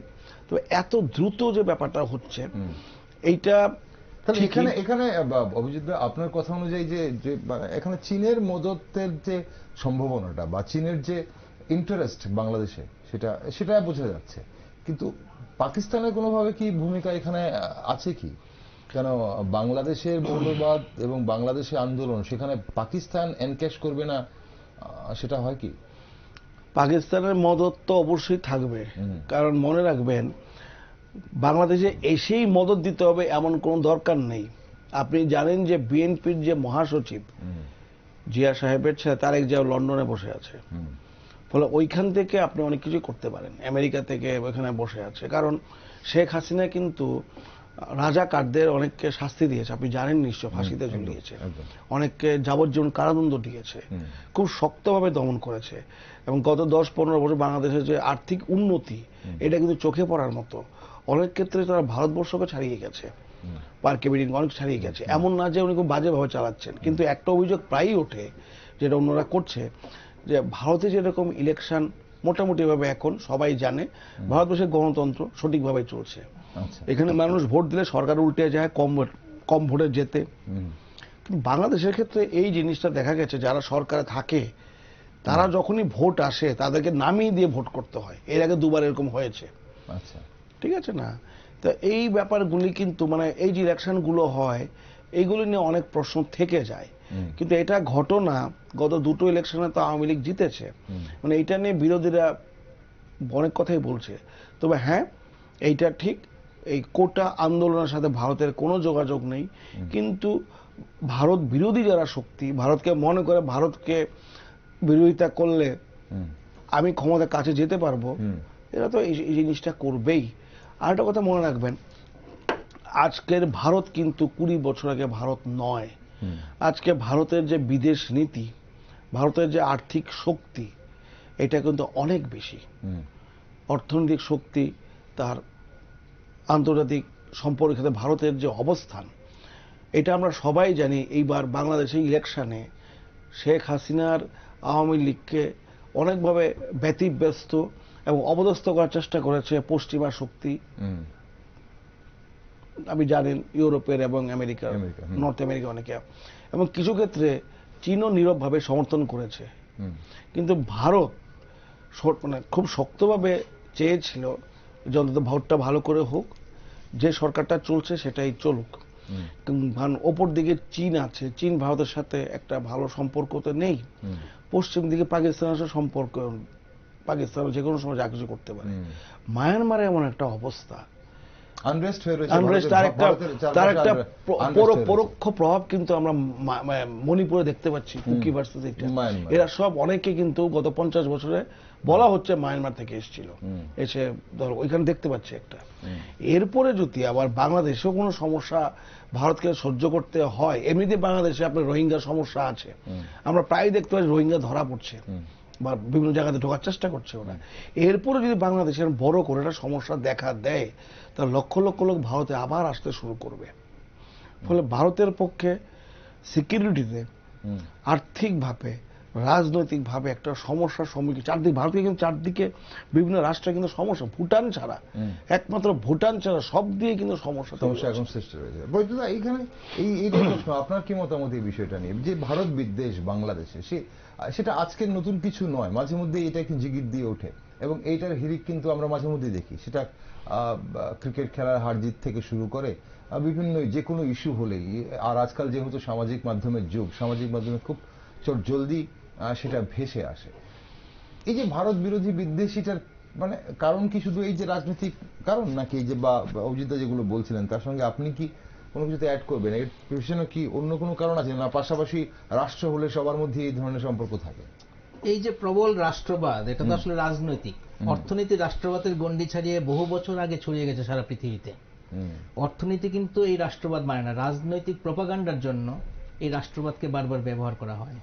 তবে এত দ্রুত যে ব্যাপারটা হচ্ছে এইটা তাহলে ঠিকই। এখানে এখানে অভিজিৎ দা, আপনার কথা অনুযায়ী যে যে এখানে চীনের মদতের যে সম্ভাবনাটা বা চীনের যে ইন্টারেস্ট বাংলাদেশে, সেটা সেটা বোঝা যাচ্ছে, কিন্তু পাকিস্তানের কোনোভাবে কি ভূমিকা এখানে আছে কি? কেন বাংলাদেশের মৌলবাদ এবং বাংলাদেশের আন্দোলন সেখানে পাকিস্তান এনক্যাশ করবে না, সেটা হয় কি? পাকিস্তানের মদত তো অবশ্যই থাকবে, কারণ মনে রাখবেন বাংলাদেশে এসেই মদত দিতে হবে এমন কোনো দরকার নেই। আপনি জানেন যে বিএনপির যে মহাসচিব জিয়া সাহেবের ছেলে তারেক জিয়া লন্ডনে বসে আছে, ফলে ওইখান থেকে আপনি অনেক কিছু করতে পারেন। আমেরিকা থেকে ওইখানে বসে আছে, কারণ শেখ হাসিনা কিন্তু রাজাকারদের অনেককে শাস্তি দিয়েছে, আপনি জানেন নিশ্চয়, ফাঁসিতে ঝুলিয়েছে, অনেককে যাবজ্জীবন কারাদণ্ড দিয়েছে, খুব শক্তভাবে দমন করেছে। এবং গত 10-15 বছর বাংলাদেশের যে আর্থিক উন্নতি, এটা কিন্তু চোখে পড়ার মতো। অনেক ক্ষেত্রে তারা ভারতবর্ষকে ছাড়িয়ে গেছে, পার ক্যাপিটাল অনেক ছাড়িয়ে গেছে, এমন না যে উনি খুব বাজেভাবে চালাচ্ছেন। কিন্তু একটা অভিযোগ প্রায়ই ওঠে, যেটা অন্যরা করছে, যে ভারতে যেরকম ইলেকশন মোটামুটি ভাবে এখন সবাই জানে ভারতবর্ষের গণতন্ত্র সঠিকভাবে চলছে, এখানে মানুষ ভোট দিলে সরকার উল্টে যায়, কম ভোটে যেতে। কিন্তু বাংলাদেশের ক্ষেত্রে এই জিনিসটা দেখা গেছে, যারা সরকারে থাকে তারা যখনই ভোট আসে তাদেরকে নামিয়ে দিয়ে ভোট করতে হয়। এর আগে দুবার এরকম হয়েছে, আচ্ছা, ঠিক আছে না? তো এই ব্যাপারগুলি কিন্তু মানে এই যে ইলেকশনগুলো হয় এইগুলি নিয়ে অনেক প্রশ্ন থেকে যায়। কিন্তু এটা ঘটনা, গত দুটো ইলেকশনে তো আওয়ামী লীগ জিতেছে, মানে এইটা নিয়ে বিরোধীরা অনেক কথাই বলছে। তবে হ্যাঁ, এইটা ঠিক, এই কোটা আন্দোলনের সাথে ভারতের কোনো যোগাযোগ নেই, কিন্তু ভারত বিরোধী যারা শক্তি, ভারতকে মনে করে ভারতকে বিরোধিতা করলে আমি ক্ষমতার কাছে যেতে পারবো, এরা তো এই জিনিসটা করবেই। আর একটা কথা মনে রাখবেন, আজকের ভারত কিন্তু 20 বছর আগে ভারত নয়। আজকে ভারতের যে বিদেশ নীতি, ভারতের যে আর্থিক শক্তি, এটা কিন্তু অনেক বেশি। অর্থনৈতিক শক্তি, তার আন্তর্জাতিক সম্পর্কের সাথে ভারতের যে অবস্থান, এটা আমরা সবাই জানি। এইবার বাংলাদেশের ইলেকশনে শেখ হাসিনার আওয়ামী লীগকে অনেকভাবে ব্যতিব্যস্ত এবং অপদস্থ করার চেষ্টা করেছে পশ্চিমা শক্তি। আপনি জানেন ইউরোপের এবং আমেরিকার, নর্থ আমেরিকা অনেকে, এবং কিছু ক্ষেত্রে চীনও নীরবভাবে সমর্থন করেছে। কিন্তু ভারত মানে খুব শক্তভাবে চেয়েছিল যে অন্তত ভোটটা ভালো করে হোক, যে সরকারটা চলছে সেটাই চলুক। কারণ ওপর দিকে চীন আছে, চীন ভারতের সাথে একটা ভালো সম্পর্ক তো নেই। পশ্চিম দিকে পাকিস্তানের সাথে সম্পর্ক, পাকিস্তান যে কোনো সময় যা কিছু করতে পারে। মায়ানমারে এমন একটা অবস্থা, তার একটা পরোক্ষ প্রভাব কিন্তু আমরা মণিপুরে দেখতে পাচ্ছি, কুকি ভার্সেস এরা সব অনেকে কিন্তু গত 50 বছরে বলা হচ্ছে মায়ানমার থেকে এসেছিল, এসে ধরো ওইখানে দেখতে পাচ্ছি একটা। এরপরে যদি আবার বাংলাদেশেও কোনো সমস্যা ভারতকে সহ্য করতে হয়, এমনিতে বাংলাদেশে আপনার রোহিঙ্গা সমস্যা আছে, আমরা প্রায় দেখতে পাচ্ছি রোহিঙ্গা ধরা পড়ছে বা বিভিন্ন জায়গাতে ঢোকার চেষ্টা করছে ওরা। এরপরে যদি বাংলাদেশের বড় করে একটা সমস্যা দেখা দেয়, তাহলে লক্ষ লক্ষ লোক ভারতে আবার আসতে শুরু করবে। ফলে ভারতের পক্ষে সিকিউরিটিতে, আর্থিকভাবে, রাজনৈতিকভাবে একটা সমস্যার সম্মুখীন চারদিকে। ভারতে কিন্তু চারদিকে বিভিন্ন রাষ্ট্রে কিন্তু সমস্যা, ভুটান ছাড়া, একমাত্র ভুটান ছাড়া সব দিয়ে কিন্তু সমস্যা এখন সৃষ্টি হয়েছে। বৈদ্যুৎ, এইখানে এই প্রশ্ন, আপনার কি মতামত এই বিষয়টা নিয়ে, যে ভারত বিদ্বেষ বাংলাদেশে সেটা আজকের নতুন কিছু নয়, মাঝে মধ্যে এটা একটু জিগির দিয়ে ওঠে, এবং এইটার হিড়িক কিন্তু আমরা মাঝে মধ্যে দেখি। সেটা ক্রিকেট খেলার হার জিত থেকে শুরু করে বিভিন্ন যে কোনো ইস্যু হলেই, আর আজকাল যেহেতু সামাজিক মাধ্যমের যুগ, সামাজিক মাধ্যমে খুব জলদি সেটা ভেসে আসে। এই যে ভারত বিরোধী বিদ্বেষীটার মানে কারণ কি শুধু এই যে রাজনৈতিক কারণ, নাকি এই যে বা অভিজিৎ যেগুলো বলছিলেন তার সঙ্গে আপনি কি কোনো কিছুতে অ্যাড করবেন, এর পিছনে কি অন্য কোনো কারণ আছে না পাশাপাশি রাষ্ট্র হলে সবার মধ্যে এই ধরনের সম্পর্ক থাকে? এই যে প্রবল রাষ্ট্রবাদ, এটা তো আসলে রাজনৈতিক, অর্থনীতি রাষ্ট্রবাদের গণ্ডি ছাড়িয়ে বহু বছর আগে ছড়িয়ে গেছে সারা পৃথিবীতে। অর্থনীতি কিন্তু এই রাষ্ট্রবাদ মানে না, রাজনৈতিক প্রপাগান্ডার জন্য এই রাষ্ট্রবাদকে বারবার ব্যবহার করা হয়।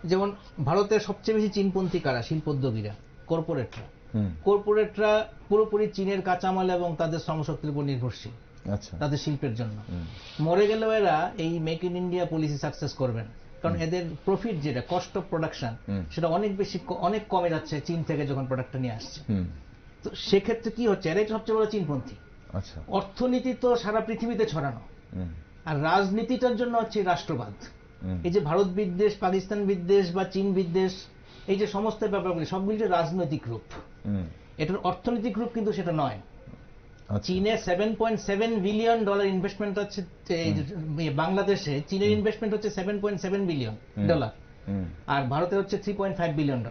যেমন ভারতের সবচেয়ে বেশি চীনপন্থী কারা? শিল্পোদ্যোগীরা। কর্পোরেটরা। হুম, কর্পোরেটরা পুরোপুরি চীনের কাঁচামাল এবং তাদের শ্রমশক্তির উপর নির্ভরশীল আচ্ছা, তাদের শিল্পের জন্য। হুম, মরে গেলেও এরা এই make in India policy success করবে না, কারণ এদের প্রফিট যেটা কস্ট অফ প্রোডাকশন হুম। সেটা অনেক কমে যাচ্ছে চীন থেকে যখন প্রোডাক্টটা নিয়ে আসছে। হুম, তো সেক্ষেত্রে কি হচ্ছে, এরাই সবচেয়ে বড় চীনপন্থী। আচ্ছা, অর্থনীতি তো সারা পৃথিবীতে ছড়ানো, হুম, আর রাজনীতিটার জন্য হচ্ছে রাষ্ট্রবাদ। হুম, এই যে ভারত বিদ্বেষ, পাকিস্তান বিদ্বেষ বা চীন বিদ্বেষ, এই যে সমস্ত ব্যাপারগুলি সবগুলি যে রাজনৈতিক রূপ, হুম, এটার অর্থনৈতিক রূপ কিন্তু সেটা নয়। আচ্ছা, চীনে $7.7 বিলিয়ন ইনভেস্টমেন্ট আছে, বাংলাদেশে চীনের ইনভেস্টমেন্ট হচ্ছে $7.7 বিলিয়ন, হুম, আর ভারতের হচ্ছে $3.5 বিলিয়ন।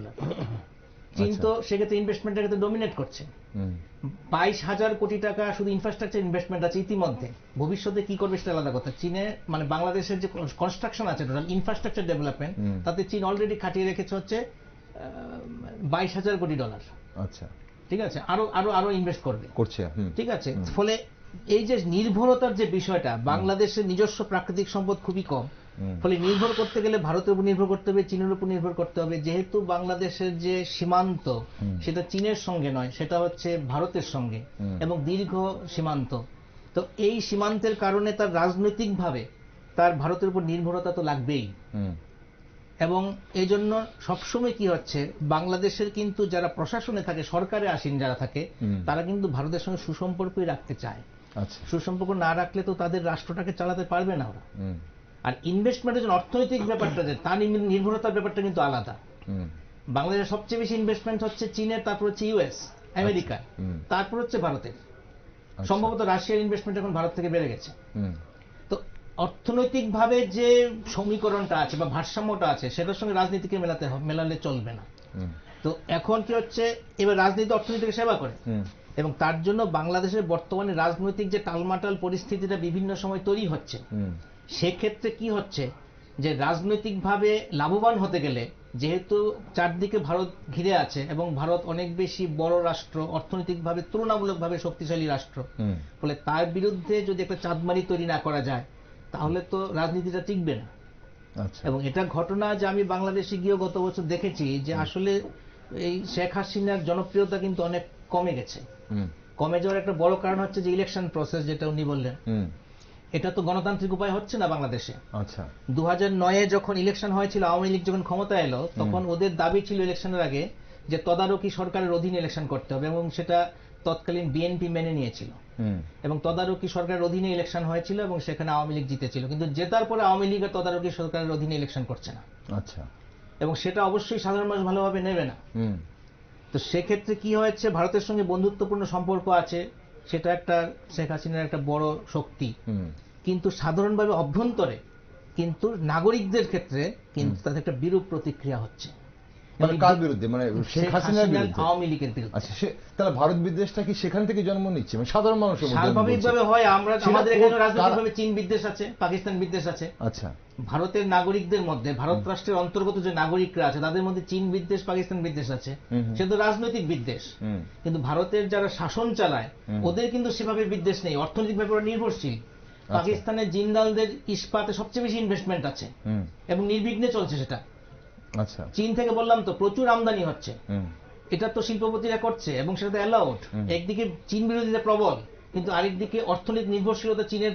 চীন আচ্ছা। তো সেক্ষেত্রে ইনভেস্টমেন্টের ক্ষেত্রে ডোমিনেট করছে। হুম, 22,000 কোটি টাকা শুধু ইনফ্রাস্ট্রাকচার ইনভেস্টমেন্ট আছে ইতিমধ্যে। ভবিষ্যতে কি করবে সেটা আলাদা কথা। চীনে মানে বাংলাদেশের যে কনস্ট্রাকশন আছে, টোটাল ইনফ্রাস্ট্রাকচার ডেভেলপমেন্ট, তাতে চীন অলরেডি খাটিয়ে রেখেছে হচ্ছে $22,000 কোটি। আচ্ছা, ঠিক আছে, আরো ইনভেস্ট করবে, করছে, হুম, ঠিক আছে। ফলে এই যে নির্ভরতার যে বিষয়টা, বাংলাদেশের নিজস্ব প্রাকৃতিক সম্পদ খুবই কম, হুম, ফলে নির্ভর করতে গেলে ভারতের উপর নির্ভর করতে হবে, চীনের উপর নির্ভর করতে হবে। যেহেতু বাংলাদেশের যে সীমান্ত সেটা চীনের সঙ্গে নয়, সেটা হচ্ছে ভারতের সঙ্গে, এবং দীর্ঘ সীমান্ত। তো এই সীমান্তের কারণে তার রাজনৈতিকভাবে তার ভারতের উপর নির্ভরতা তো লাগবেই। হুম, এবং এই জন্য সবসময় কি হচ্ছে, বাংলাদেশের কিন্তু যারা প্রশাসনে থাকে, সরকারে আসীন যারা থাকে, তারা কিন্তু ভারতের সঙ্গে সুসম্পর্কই রাখতে চায়। আচ্ছা, সুসম্পর্ক না রাখলে তো তাদের রাষ্ট্রটাকে চালাতে পারবে না ওরা। হুম, আর ইনভেস্টমেন্টের জন্য অর্থনৈতিক ব্যাপারটা যে তার নির্ভরতার ব্যাপারটা কিন্তু আলাদা। হুম, বাংলাদেশের সবচেয়ে বেশি ইনভেস্টমেন্ট হচ্ছে চীনের, তারপর হচ্ছে ইউএস আমেরিকা, হুম, তারপর হচ্ছে ভারতের। আচ্ছা, সম্ভবত রাশিয়ার ইনভেস্টমেন্ট এখন ভারত থেকে বেড়ে গেছে। হুম, তো অর্থনৈতিকভাবে যে সমীকরণটা আছে বা ভারসাম্যটা আছে, সেটার সঙ্গে রাজনীতিকে মেলালে চলবে না। হুম, তো এখন কি হচ্ছে, এবার রাজনীতি অর্থনীতিকে সেবা করে, হুম, এবং তার জন্য বাংলাদেশের বর্তমানে রাজনৈতিক যে টালমাটাল পরিস্থিতিটা বিভিন্ন সময় তৈরি হচ্ছে, হুম, সেক্ষেত্রে কি হচ্ছে যে রাজনৈতিকভাবে লাভবান হতে গেলে, যেহেতু চারদিকে ভারত ঘিরে আছে এবং ভারত অনেক বেশি বড় রাষ্ট্র, অর্থনৈতিকভাবে তুলনামূলকভাবে শক্তিশালী রাষ্ট্র, হুম, ফলে তার বিরুদ্ধে যদি একটা চাঁদমারি তৈরি না করা যায়, তাহলে তো রাজনীতিটা টিকবে না। আচ্ছা, এবং এটা ঘটনা যে আমি বাংলাদেশে গিয়েও গত বছর দেখেছি যে আসলে এই শেখ হাসিনার জনপ্রিয়তা কিন্তু অনেক কমে গেছে। হুম, কমে যাওয়ার একটা বড় কারণ হচ্ছে যে ইলেকশন প্রসেস, যেটা উনি বললেন, হুম, এটা তো গণতান্ত্রিক উপায় হচ্ছে না বাংলাদেশে। আচ্ছা, 2009-এ যখন ইলেকশন হয়েছিল, আওয়ামী লীগ যখন ক্ষমতা এলো, তখন ওদের দাবি ছিল ইলেকশনের আগে যে তদারকি সরকারের অধীনে ইলেকশন করতে হবে, এবং সেটা তৎকালীন বিএনপি মেনে নিয়েছিল, হুম, এবং তদারকি সরকারের অধীনে ইলেকশন হয়েছিল, এবং সেখানে আওয়ামী লীগ জিতেছিল। কিন্তু জেতার পরে আওয়ামী লীগ আর তদারকি সরকারের অধীনে ইলেকশন করছে না, আচ্ছা, এবং সেটা অবশ্যই সাধারণ মানুষ ভালোভাবে নেবে না। হুম, তো সেক্ষেত্রে কি হয়েছে, ভারতের সঙ্গে বন্ধুত্বপূর্ণ সম্পর্ক আছে, সেটা একটা শেখ হাসিনার একটা বড় শক্তি, হুম, কিন্তু সাধারণভাবে অভ্যন্তরে কিন্তু নাগরিকদের ক্ষেত্রে কিন্তু তাদের একটা বিরূপ প্রতিক্রিয়া হচ্ছে। মানে কার বিরুদ্ধে, মানে শেখ হাসিনার বিরুদ্ধে? আওয়ামী লীগের বিরুদ্ধে। আচ্ছা, তাহলে ভারত বিদ্বেষটা কি সেখান থেকে জন্ম নিচ্ছে, মানে সাধারণ মানুষের মধ্যে? স্বাভাবিকভাবে হয়, সেটা আমাদের এখানে কারা- রাজনৈতিকভাবে চীন বিদ্বেষ আছে, পাকিস্তান বিদ্বেষ আছে। আচ্ছা, ভারতের নাগরিকদের মধ্যে, ভারত রাষ্ট্রের অন্তর্গত যে নাগরিকরা আছে, তাদের মধ্যে চীন বিদ্বেষ, পাকিস্তান বিদ্বেষ আছে, সে তো রাজনৈতিক বিদ্বেষ। হুম, কিন্তু ভারতের যারা শাসন চালায়, ওদের কিন্তু সেভাবে বিদ্বেষ নেই, অর্থনৈতিকভাবে ওরা নির্ভরশীল। পাকিস্তানের জিন্দালদের ইস্পাতে সবচেয়ে বেশি ইনভেস্টমেন্ট আছে, হুম, এবং নির্বিঘ্নে চলছে সেটা। আচ্ছা, চীন থেকে বললাম তো প্রচুর আমদানি হচ্ছে, হুম, এটা তো শিল্পপতিরা করছে, এবং সেটা অ্যালাউড। একদিকে চীন বিরোধিতা প্রবল, কিন্তু আরেকদিকে অর্থনৈতিক নির্ভরশীলতা চীনের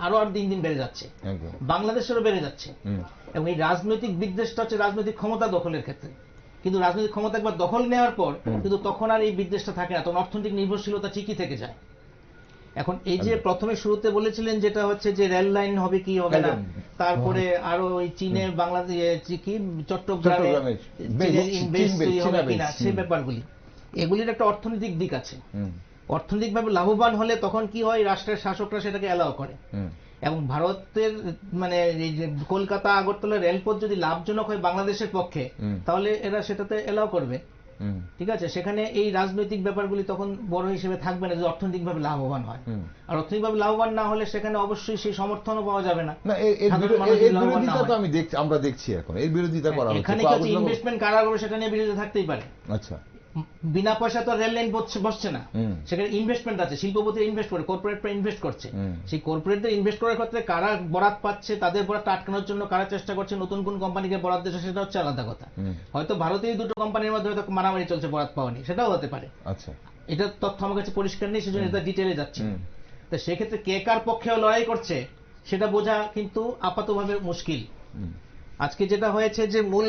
আরো দিন দিন বেড়ে যাচ্ছে, একদম, বাংলাদেশেরও বেড়ে যাচ্ছে। হুম, এবং এই রাজনৈতিক বিদ্বেষটা হচ্ছে রাজনৈতিক ক্ষমতা দখলের ক্ষেত্রে, কিন্তু রাজনৈতিক ক্ষমতা একবার দখল নেওয়ার পর কিন্তু তখন আর এই বিদ্বেষটা থাকে না, তখন অর্থনৈতিক নির্ভরশীলতা ঠিকই থেকে যায়। এখন এই যে প্রথমে শুরুতে বলেছিলেন যেটা হচ্ছে যে রেল লাইন হবে কি হবে না, তারপরে আরো ওই চীনে বাংলাদেশ কি চট্টগ্রামে বেস তৈরি হবে কিনা, সেই ব্যাপারগুলি, এগুলির একটা অর্থনৈতিক দিক আছে। হুম, অর্থনৈতিকভাবে লাভবান হলে তখন কি হয়, রাষ্ট্রের শাসকরা সেটাকে অ্যালাউ করে। হুম, এবং ভারতের মানে এই যে কলকাতা আগরতলা রেলপথ যদি লাভজনক হয় বাংলাদেশের পক্ষে, তাহলে এরা সেটাতে এলাও করবে। হুম, ঠিক আছে, সেখানে এই রাজনৈতিক ব্যাপারগুলি তখন বড় হিসেবে থাকবে না যদি অর্থনৈতিকভাবে লাভবান হয়। আর অর্থনৈতিকভাবে লাভবান না হলে সেখানে অবশ্যই সেই সমর্থনও পাওয়া যাবে না। না, এর বিরোধিতা তো আমরা দেখছি এখন, এর বিরোধিতা করা হচ্ছে। এখানে কি হচ্ছে, ইনভেস্টমেন্ট কারা করবে সেটা নিয়ে বিরোধিতা থাকতেই পারে। আচ্ছা, বিনা পয়সা তো রেল লাইন বসছে না, হুম। সেখানে ইনভেস্টমেন্ট আছে, শিল্পপতিরা ইনভেস্ট করে, কর্পোরেটরা ইনভেস্ট করছে। হুম। সেই কর্পোরেটদের ইনভেস্ট করার ক্ষেত্রে কারা বরাত পাচ্ছে, তাদের বরাত আটকানোর জন্য কারা চেষ্টা করছে, নতুন কোন কোম্পানিকে বরাত দিচ্ছে, সেটা হচ্ছে আলাদা কথা। হুম। হয়তো ভারতীয় দুটো কোম্পানির মধ্যে হয়তো মারামারি চলছে বরাত পাওয়া নিয়ে, সেটাও হতে পারে। আচ্ছা। এটা তথ্য আমার কাছে পরিষ্কার নেই, সেজন্য এটা ডিটেলে যাচ্ছে। হুম। তো সেক্ষেত্রে কে কার পক্ষে লড়াই করছে সেটা বোঝা কিন্তু আপাতভাবে মুশকিল। হুম। আজকে যেটা হয়েছে যে মূল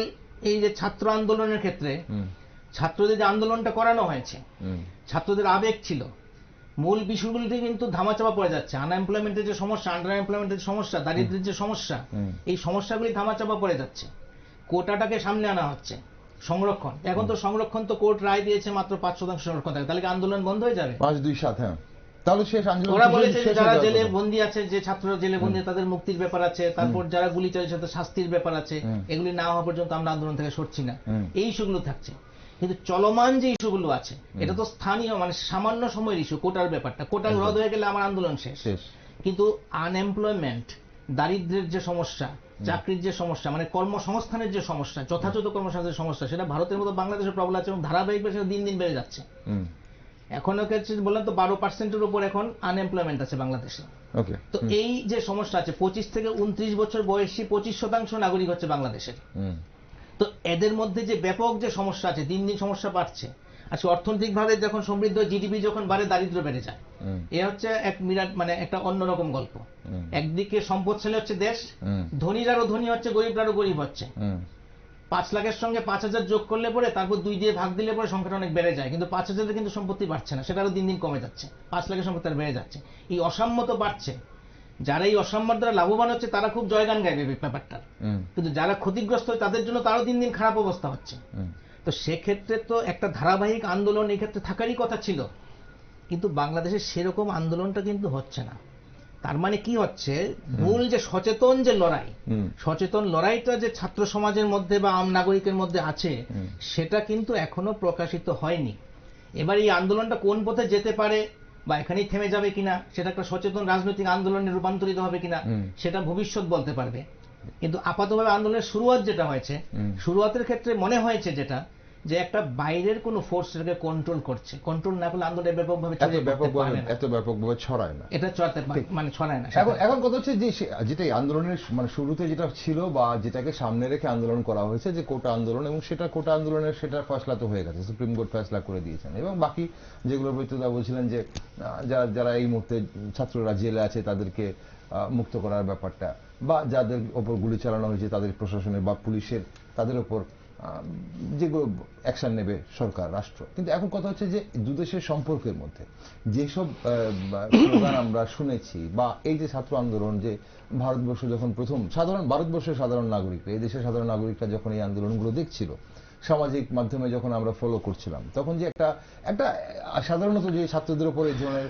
এই যে ছাত্র আন্দোলনের ক্ষেত্রে হুম। ছাত্রদের যে আন্দোলনটা করানো হয়েছে, হুম। ছাত্রদের আবেগ ছিল, মূল বিষয়গুলিতে কিন্তু ধামাচাপা পড়ে যাচ্ছে। আনএমপ্লয়মেন্টের যে সমস্যা, আন্ডার এমপ্লয়মেন্টের যে সমস্যা, দারিদ্র্যের যে সমস্যা, এই সমস্যাগুলি ধামাচাপা পড়ে যাচ্ছে। কোটাটাকে সামনে আনা হচ্ছে, সংরক্ষণ। এখন তো সংরক্ষণ তো কোর্ট রায় দিয়েছে মাত্র 5% সংরক্ষণ থাকে, তাহলে কি আন্দোলন বন্ধ হয়ে যাবে? 5-2-7, হ্যাঁ, তাহলে শেষ আন্দোলন। ওরা বলেছে যে শেষ যারা হয়ে যাওয়ার জেলে কথা। বন্দী আছে, যে ছাত্ররা জেলে বন্দী তাদের মুক্তির ব্যাপার আছে, তারপর যারা গুলি চালিয়েছে তাদের শাস্তির ব্যাপার আছে, এগুলি না হওয়া পর্যন্ত আমরা আন্দোলন থেকে সরছি না, এই ইস্যুগুলো থাকছে। কিন্তু চলমান যে ইস্যুগুলো আছে এটা তো স্থানীয়, মানে সামান্য সময়ের ইস্যু। কোটার ব্যাপারটা, কোটা রদ হয়ে গেলে আমার আন্দোলন শেষ। কিন্তু আনএমপ্লয়মেন্ট, দারিদ্র্যের যে সমস্যা, চাকরির যে সমস্যা, মানে কর্মসংস্থানের যে সমস্যা, যথাযথ কর্মসংস্থানের সমস্যা, সেটা ভারতের মতো বাংলাদেশের প্রবল আছে এবং ধারাবাহিকভাবে সেটা দিন দিন বেড়ে যাচ্ছে। এখন বললাম তো 12%-এর উপর এখন আনএমপ্লয়মেন্ট আছে বাংলাদেশে। ওকে। তো এই যে সমস্যা আছে, 25 থেকে 29 বছর বয়সী 25% নাগরিক হচ্ছে বাংলাদেশের। তো এদের মধ্যে যে ব্যাপক যে সমস্যা আছে, দিন দিন সমস্যা বাড়ছে। আজকে অর্থনৈতিকভাবে যখন সমৃদ্ধ, জিডিপি যখন বাড়ে, দারিদ্র বেড়ে যায়। এ হচ্ছে এক বিরাট, মানে একটা অন্যরকম গল্প। একদিকে সম্পদশালী হচ্ছে দেশ, ধনীরারও ধনী হচ্ছে, গরিবরারও গরিব হচ্ছে। 5 লাখের সঙ্গে 5,000 যোগ করলে পরে, তারপর 2 দিয়ে ভাগ দিলে পরে সংখ্যাটা অনেক বেড়ে যায়, কিন্তু 5,000 কিন্তু সম্পত্তি বাড়ছে না, সেটা আরো দিন দিন কমে যাচ্ছে। 5 লাখের সম্পত্তি আর বেড়ে যাচ্ছে। এই অসাম্য তো বাড়ছে। যারা এই অসাম্যর দ্বারা লাভবান হচ্ছে তারা খুব জয়গান গাইবে ব্যাপারটা, কিন্তু যারা ক্ষতিগ্রস্ত হয় তাদের জন্য তারও দিন দিন খারাপ অবস্থা হচ্ছে। তো সেক্ষেত্রে তো একটা ধারাবাহিক আন্দোলন এই ক্ষেত্রে থাকারই কথা ছিল, কিন্তু বাংলাদেশে সেরকম আন্দোলনটা কিন্তু হচ্ছে না। তার মানে কি হচ্ছে, মূল যে সচেতন যে লড়াই, সচেতন লড়াইটা যে ছাত্র সমাজের মধ্যে বা আম নাগরিকের মধ্যে আছে, সেটা কিন্তু এখনো প্রকাশিত হয়নি। এবার এই আন্দোলনটা কোন পথে যেতে পারে বা এখানেই থেমে যাবে কিনা, সেটা একটা সচেতন রাজনৈতিক আন্দোলনে রূপান্তরিত হবে কিনা, সেটা ভবিষ্যৎ বলতে পারবে। কিন্তু আপাতভাবে আন্দোলনের শুরুয়াত যেটা হয়েছে, শুরুয়াতের ক্ষেত্রে মনে হয়েছে যেটা, যে একটা বাইরের কোন ফোর্স এটাকে কন্ট্রোল করছে। কন্ট্রোল না করলে আন্দোলন ব্যাপকভাবে এত ব্যাপকভাবে ছড়ায় না, এটা মানে ছড়ায় না। এখন কথা হচ্ছে যে যেটা আন্দোলনের মানে শুরুতে যেটা ছিল বা যেটাকে সামনে রেখে আন্দোলন করা হয়েছে, যে কোটা আন্দোলন, এবং সেটা কোটা আন্দোলনের সেটা ফয়সলা তো হয়ে গেছে, সুপ্রিম কোর্ট ফয়সলা করে দিয়েছেন। এবং বাকি যেগুলো বৈদ্যুতা বলছিলেন যে যারা এই মুহূর্তে ছাত্ররা জেলে আছে তাদেরকে মুক্ত করার ব্যাপারটা, বা যাদের ওপর গুলি চালানো হয়েছে তাদের প্রশাসনের বা পুলিশের, তাদের ওপর যেগুলো অ্যাকশন নেবে সরকার, রাষ্ট্র। কিন্তু এখন কথা হচ্ছে যে দুদেশের সম্পর্কের মধ্যে যেসব স্লোগান আমরা শুনেছি, বা এই যে ছাত্র আন্দোলন, যে ভারতবর্ষ যখন প্রথম ভারতবর্ষের সাধারণ নাগরিক, এই দেশের সাধারণ নাগরিকরা যখন এই আন্দোলনগুলো দেখছিল, সামাজিক মাধ্যমে যখন আমরা ফলো করছিলাম, তখন যে একটা সাধারণত যে ছাত্রদের উপর এই ধরনের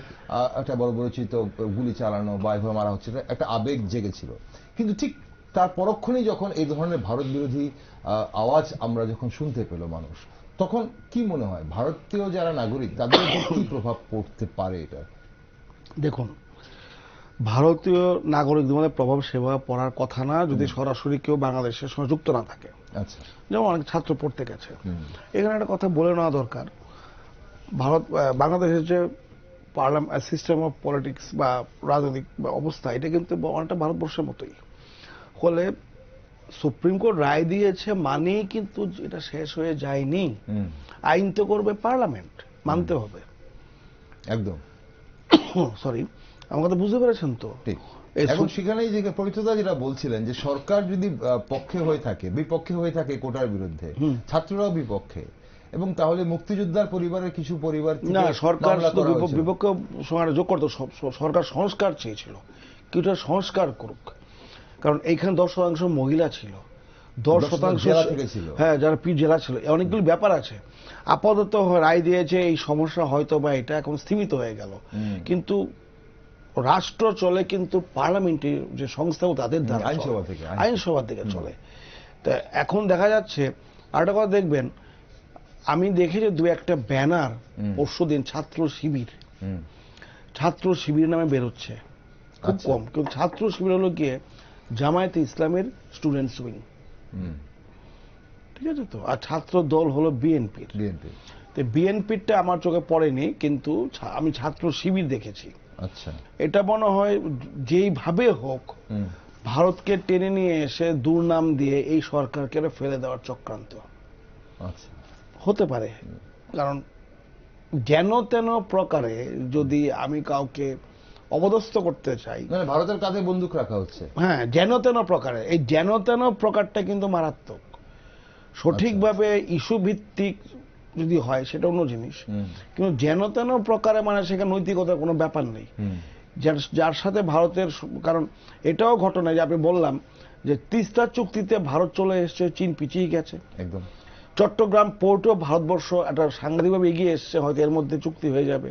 একটা বর্বরচিত গুলি চালানো বা এভাবে মারা হচ্ছে, একটা আবেগ জেগেছিল। কিন্তু ঠিক তার পরক্ষণেই যখন এই ধরনের ভারত বিরোধী আওয়াজ আমরা যখন শুনতে পেল মানুষ, তখন কি মনে হয় ভারতীয় যারা নাগরিক তাদের উপর কি প্রভাব পড়তে পারে এটা? দেখুন, ভারতীয় নাগরিকদের মধ্যে প্রভাব সেভাবে পড়ার কথা না, যদি সরাসরি কেউ বাংলাদেশের সঙ্গে যুক্ত না থাকে। আচ্ছা। যেমন অনেক ছাত্র পড়তে গেছে, এখানে একটা কথা বলে নেওয়া দরকার। বাংলাদেশের যে সিস্টেম অফ পলিটিক্স বা রাজনৈতিক অবস্থা, এটা কিন্তু অনেকটা ভারতবর্ষের মতোই। ফলে সুপ্রিম কোর্ট রায় দিয়েছে মানেই কিন্তু এটা শেষ হয়ে যায়নি। আইন তো করবে পার্লামেন্ট, মানতে হবে। একদম, সরি, আমার কথা বুঝতে পেরেছেন তো? ঠিক। এখন সেখানেই যে পবিত্রতা যেটা বলছিলেন, যে সরকার যদি পক্ষে হয়ে থাকে, বিপক্ষে হয়ে থাকে কোটার বিরুদ্ধে, ছাত্ররাও বিপক্ষে, এবং তাহলে মুক্তিযোদ্ধার পরিবারের কিছু পরিবার না, সরকার বিপক্ষে যোগ করতো। সরকার সংস্কার চেয়েছিল, কিছুটা সংস্কার করুক, কারণ এইখানে 10% মহিলা ছিল, 10% ছিল, হ্যাঁ, যারা জেলা ছিল। অনেকগুলো ব্যাপার আছে। আপাতত রায় দিয়েছে, এই সমস্যা হয়তো বা এটা এখন স্থিমিত হয়ে গেল, কিন্তু রাষ্ট্র চলে কিন্তু পার্লামেন্টের যে সংস্থা তাদের দ্বারা, আইনসভা থেকে চলে। তা এখন দেখা যাচ্ছে আরেকটা কথা দেখবেন, আমি দেখেছি 2-1টা ব্যানার পরশুদিন ছাত্র শিবির নামে বেরোচ্ছে, খুব কম। কিন্তু ছাত্র শিবির হলো গিয়ে জামায়াতে ইসলামের স্টুডেন্টস উইং, ঠিক আছে তো? আর ছাত্র দল হলো বিএনপির। তো বিএনপিটা আমার চোখে পড়েনি, কিন্তু আমি ছাত্র শিবির দেখেছি। আচ্ছা, এটা মনে হয় যেইভাবে হোক ভারতকে টেনে নিয়ে এসে দুর্নাম দিয়ে এই সরকারকে ফেলে দেওয়ার চক্রান্ত আচ্ছা। হতে পারে। কারণ যেন তেন প্রকারে যদি আমি কাউকে অপদস্থ করতে চাই, মানে ভারতের কাঁধে বন্দুক রাখা হচ্ছে। হ্যাঁ, যেন তেন প্রকারে, এই যেন তেন প্রকারটা কিন্তু মারাত্মক। সঠিকভাবে ইস্যু ভিত্তিক যদি হয় সেটা অন্য জিনিস, কিন্তু যেন তেন প্রকারে মানে সেখানে নৈতিকতার কোনো ব্যাপার নেই। যার সাথে ভারতের, কারণ এটাও ঘটনা যে আপনি বললাম যে তিস্তা চুক্তিতে ভারত চলে এসছে, চীন পিছিয়ে গেছে। একদম। চট্টগ্রাম পোর্টও ভারতবর্ষ একটা সাংঘাতিকভাবে এগিয়ে এসছে, হয়তো এর মধ্যে চুক্তি হয়ে যাবে।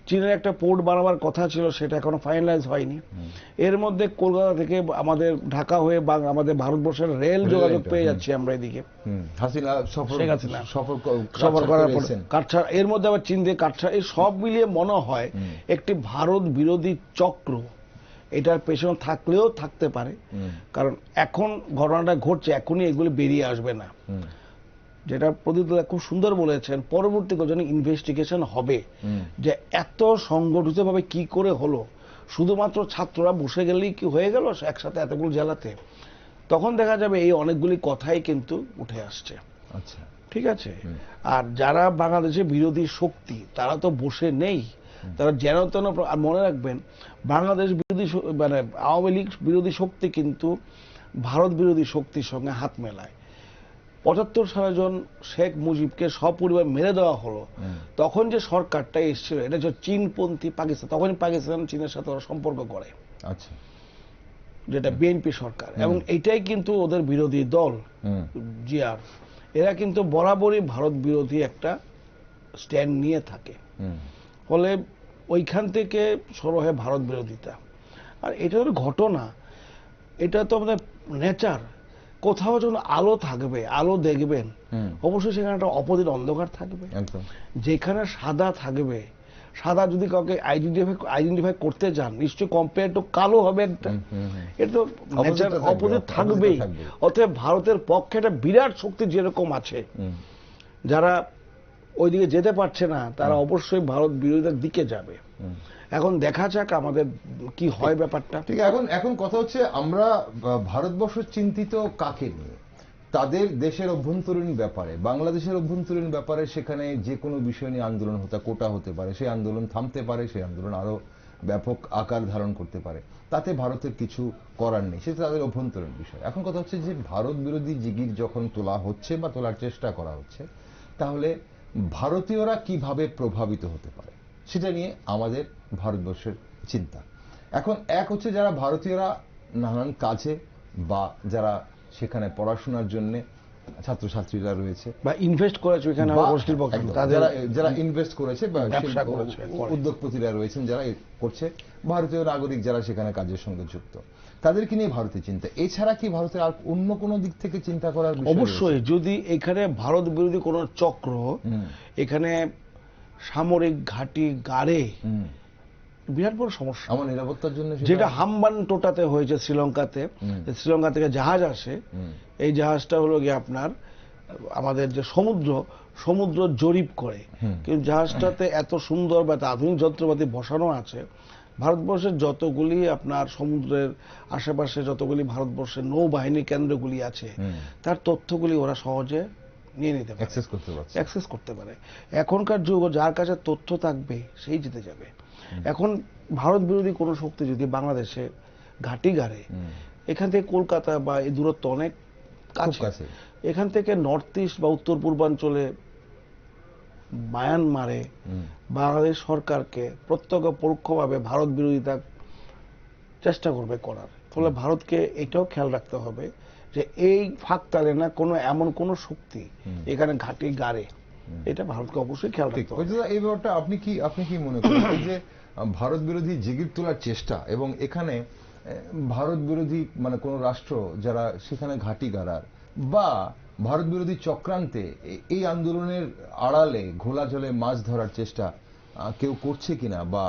চীনের একটা পোর্ট বানাবার কথা ছিল, সেটা এখনো ফাইনালাইজ হয়নি। এর মধ্যে কলকাতা থেকে আমাদের ঢাকা হয়ে আমাদের ভারতবর্ষের রেল যোগাযোগ পেয়ে যাচ্ছি আমরা এদিকে। হাসিনা সফর করার পর কাটছাড়া, এর মধ্যে আবার চীন দিয়ে কাটছাড়া, এই সব মিলিয়ে মনে হয় একটি ভারত বিরোধী চক্র এটার পেছনে থাকলেও থাকতে পারে। কারণ এখন ঘটনাটা ঘটছে, এখনই এগুলো বেরিয়ে আসবে না। যেটা প্রদীপ খুব সুন্দর বলেছেন, পরবর্তী যেন ইনভেস্টিগেশন হবে যে এত সংগঠিতভাবে কি করে হলো। শুধুমাত্র ছাত্ররা বসে গেলেই কি হয়ে গেল একসাথে এতগুলো জেলাতে? তখন দেখা যাবে এই অনেকগুলি কথাই কিন্তু উঠে আসছে। আচ্ছা, ঠিক আছে। আর যারা বাংলাদেশের বিরোধী শক্তি তারা তো বসে নেই, তারা যেন তেন। আর মনে রাখবেন, বাংলাদেশ বিরোধী মানে আওয়ামী লীগ বিরোধী শক্তি কিন্তু ভারত বিরোধী শক্তির সঙ্গে হাত মেলায়। ৭৫ সালে যখন শেখ মুজিবকে সপরিবার মেরে দেওয়া হলো, তখন যে সরকারটা এসেছিল এটা হচ্ছে চীনপন্থী পাকিস্তান, তখনই পাকিস্তান চীনের সাথে ওরা সম্পর্ক করে। আচ্ছা, যেটা বিএনপি সরকার, এবং এইটাই কিন্তু ওদের বিরোধী দল জিয়ার। এরা কিন্তু বরাবরই ভারত বিরোধী একটা স্ট্যান্ড নিয়ে থাকে। ফলে ওইখান থেকে শুরু হয় ভারত বিরোধিতা। আর এটা হলো ঘটনা, এটা তো আমাদের নেচার। কোথাও যখন আলো থাকবে, আলো দেখবেন, অবশ্যই সেখানে একটা অপোজিট অন্ধকার থাকবে। যেখানে সাদা থাকবে, সাদা যদি কাউকে আইডেন্টিফাই করতে যান, নিশ্চয়ই কম্পেয়ার টু কালো হবে একটা। এটা তো নেচার, অপোজিট থাকবেই। অতএব ভারতের পক্ষে একটা বিরাট শক্তি যেরকম আছে, যারা ওইদিকে যেতে পারছে না তারা অবশ্যই ভারত বিরোধীদের দিকে যাবে। এখন দেখা যাক আমাদের কি হয় ব্যাপারটা। ঠিক। এখন কথা হচ্ছে, আমরা ভারতবর্ষ চিন্তিত কাকে নিয়ে? তাদের দেশের অভ্যন্তরীণ ব্যাপারে, বাংলাদেশের অভ্যন্তরীণ ব্যাপারে। সেখানে যে কোনো বিষয় নিয়ে আন্দোলন কোটা হতে পারে, সেই আন্দোলন থামতে পারে, সেই আন্দোলন আরো ব্যাপক আকার ধারণ করতে পারে। তাতে ভারতের কিছু করার নেই, সেটা তাদের অভ্যন্তরীণ বিষয়। এখন কথা হচ্ছে যে ভারত বিরোধী জিগির যখন তোলা হচ্ছে বা তোলার চেষ্টা করা হচ্ছে, তাহলে ভারতীয়রা কিভাবে প্রভাবিত হতে পারে সেটা নিয়ে আমাদের ভারতবর্ষের চিন্তা। এখন এক হচ্ছে যারা ভারতীয়রা নানান কাজে বা যারা সেখানে পড়াশোনার জন্য ছাত্রছাত্রীরা রয়েছে বা ইনভেস্ট করেছে, যারা ইনভেস্ট করেছে বা উদ্যোগপতিরা রয়েছেন যারা করছে, ভারতীয় নাগরিক যারা সেখানে কাজের সঙ্গে যুক্ত, তাদেরকে নিয়ে ভারতের চিন্তা। এছাড়া কি ভারতের আর অন্য কোনো দিক থেকে চিন্তা করার বিষয়? অবশ্যই, যদি এখানে ভারত বিরোধী কোন চক্র এখানে সামরিক ঘাঁটি গাড়ে, বিরাট বড় সমস্যা আমার নিরাপত্তার জন্য। যেটা হাম্বান টোটাতে হয়েছে শ্রীলঙ্কাতে, শ্রীলঙ্কা থেকে জাহাজ আসে, এই জাহাজটা হলো গিয়ে আপনার আমাদের যে সমুদ্র জরিপ করে, কিন্তু জাহাজটাতে এত সুন্দর বা আধুনিক যন্ত্রপাতি বসানো আছে। ভারতবর্ষের যতগুলি আপনার সমুদ্রের আশেপাশে যতগুলি ভারতবর্ষের নৌবাহিনী কেন্দ্রগুলি আছে, তার তথ্যগুলি ওরা সহজে নিয়ে নিতে পারে, অ্যাক্সেস করতে পারে। এখনকার যুগ, যার কাছে তথ্য থাকবে সেই জিতে যাবে। এখন ভারত বিরোধী কোন শক্তি যদি বাংলাদেশে ঘাঁটি গাড়ে, এখান থেকে কলকাতা বা এই দূরত্ব অনেক কাছে, এখান থেকে নর্থ ইস্ট বা উত্তর পূর্বাঞ্চলে মায়ানমারে বাংলাদেশ সরকারকে প্রত্যক্ষ পরোক্ষভাবে ভারত বিরোধিতা চেষ্টা করবে করার। ফলে ভারতকে এটাও খেয়াল রাখতে হবে যে এই ফাঁক তালে না কোনো এমন কোন শক্তি এখানে ঘাঁটি গাড়ে, এটা ভারতকে অবশ্যই খেয়াল রাখতে হবে। এই ব্যাপারটা আপনি কি মনে করেন যে ভারত বিরোধী জিগির তোলার চেষ্টা এবং এখানে ভারত বিরোধী মানে কোন রাষ্ট্র যারা সেখানে ঘাঁটি গাড়ার বা ভারত বিরোধী চক্রান্তে এই আন্দোলনের আড়ালে ঘোলা জলে মাছ ধরার চেষ্টা কেউ করছে কিনা বা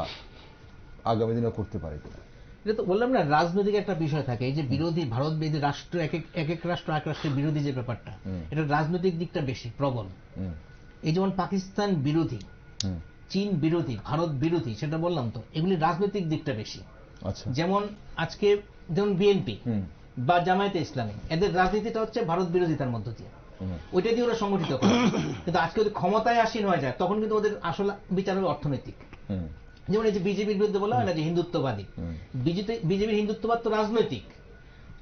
আগামী দিনে করতে পারে কিনা? এটা তো বললাম না, রাজনৈতিক একটা বিষয় থাকে। এই যে বিরোধী, ভারত বিরোধী রাষ্ট্র, এক এক রাষ্ট্র এক রাষ্ট্রের বিরোধী যে ব্যাপারটা, এটা রাজনৈতিক দিকটা বেশি প্রবল। এই যেমন পাকিস্তান বিরোধী, হুম, চীন বিরোধী, ভারত বিরোধী, সেটা বললাম তো, এগুলির রাজনৈতিক দিকটা বেশি। আচ্ছা, যেমন আজকে যেমন বিএনপি হুম, বা জামায়াতে ইসলামী, এদের রাজনীতিটা হচ্ছে ভারত বিরোধিতার মধ্য দিয়ে, হুম, ওইটা দিয়ে ওরা সংগঠিত করে। কিন্তু আজকে যদি ক্ষমতায় আসীন হয়ে যায় তখন কিন্তু ওদের আসল বিচার হবে অর্থনৈতিক। হুম, যেমন এই যে বিজেপির বিরুদ্ধে বলা হয় না যে হিন্দুত্ববাদী, হুম, বিজেপির হিন্দুত্ববাদ তো রাজনৈতিক।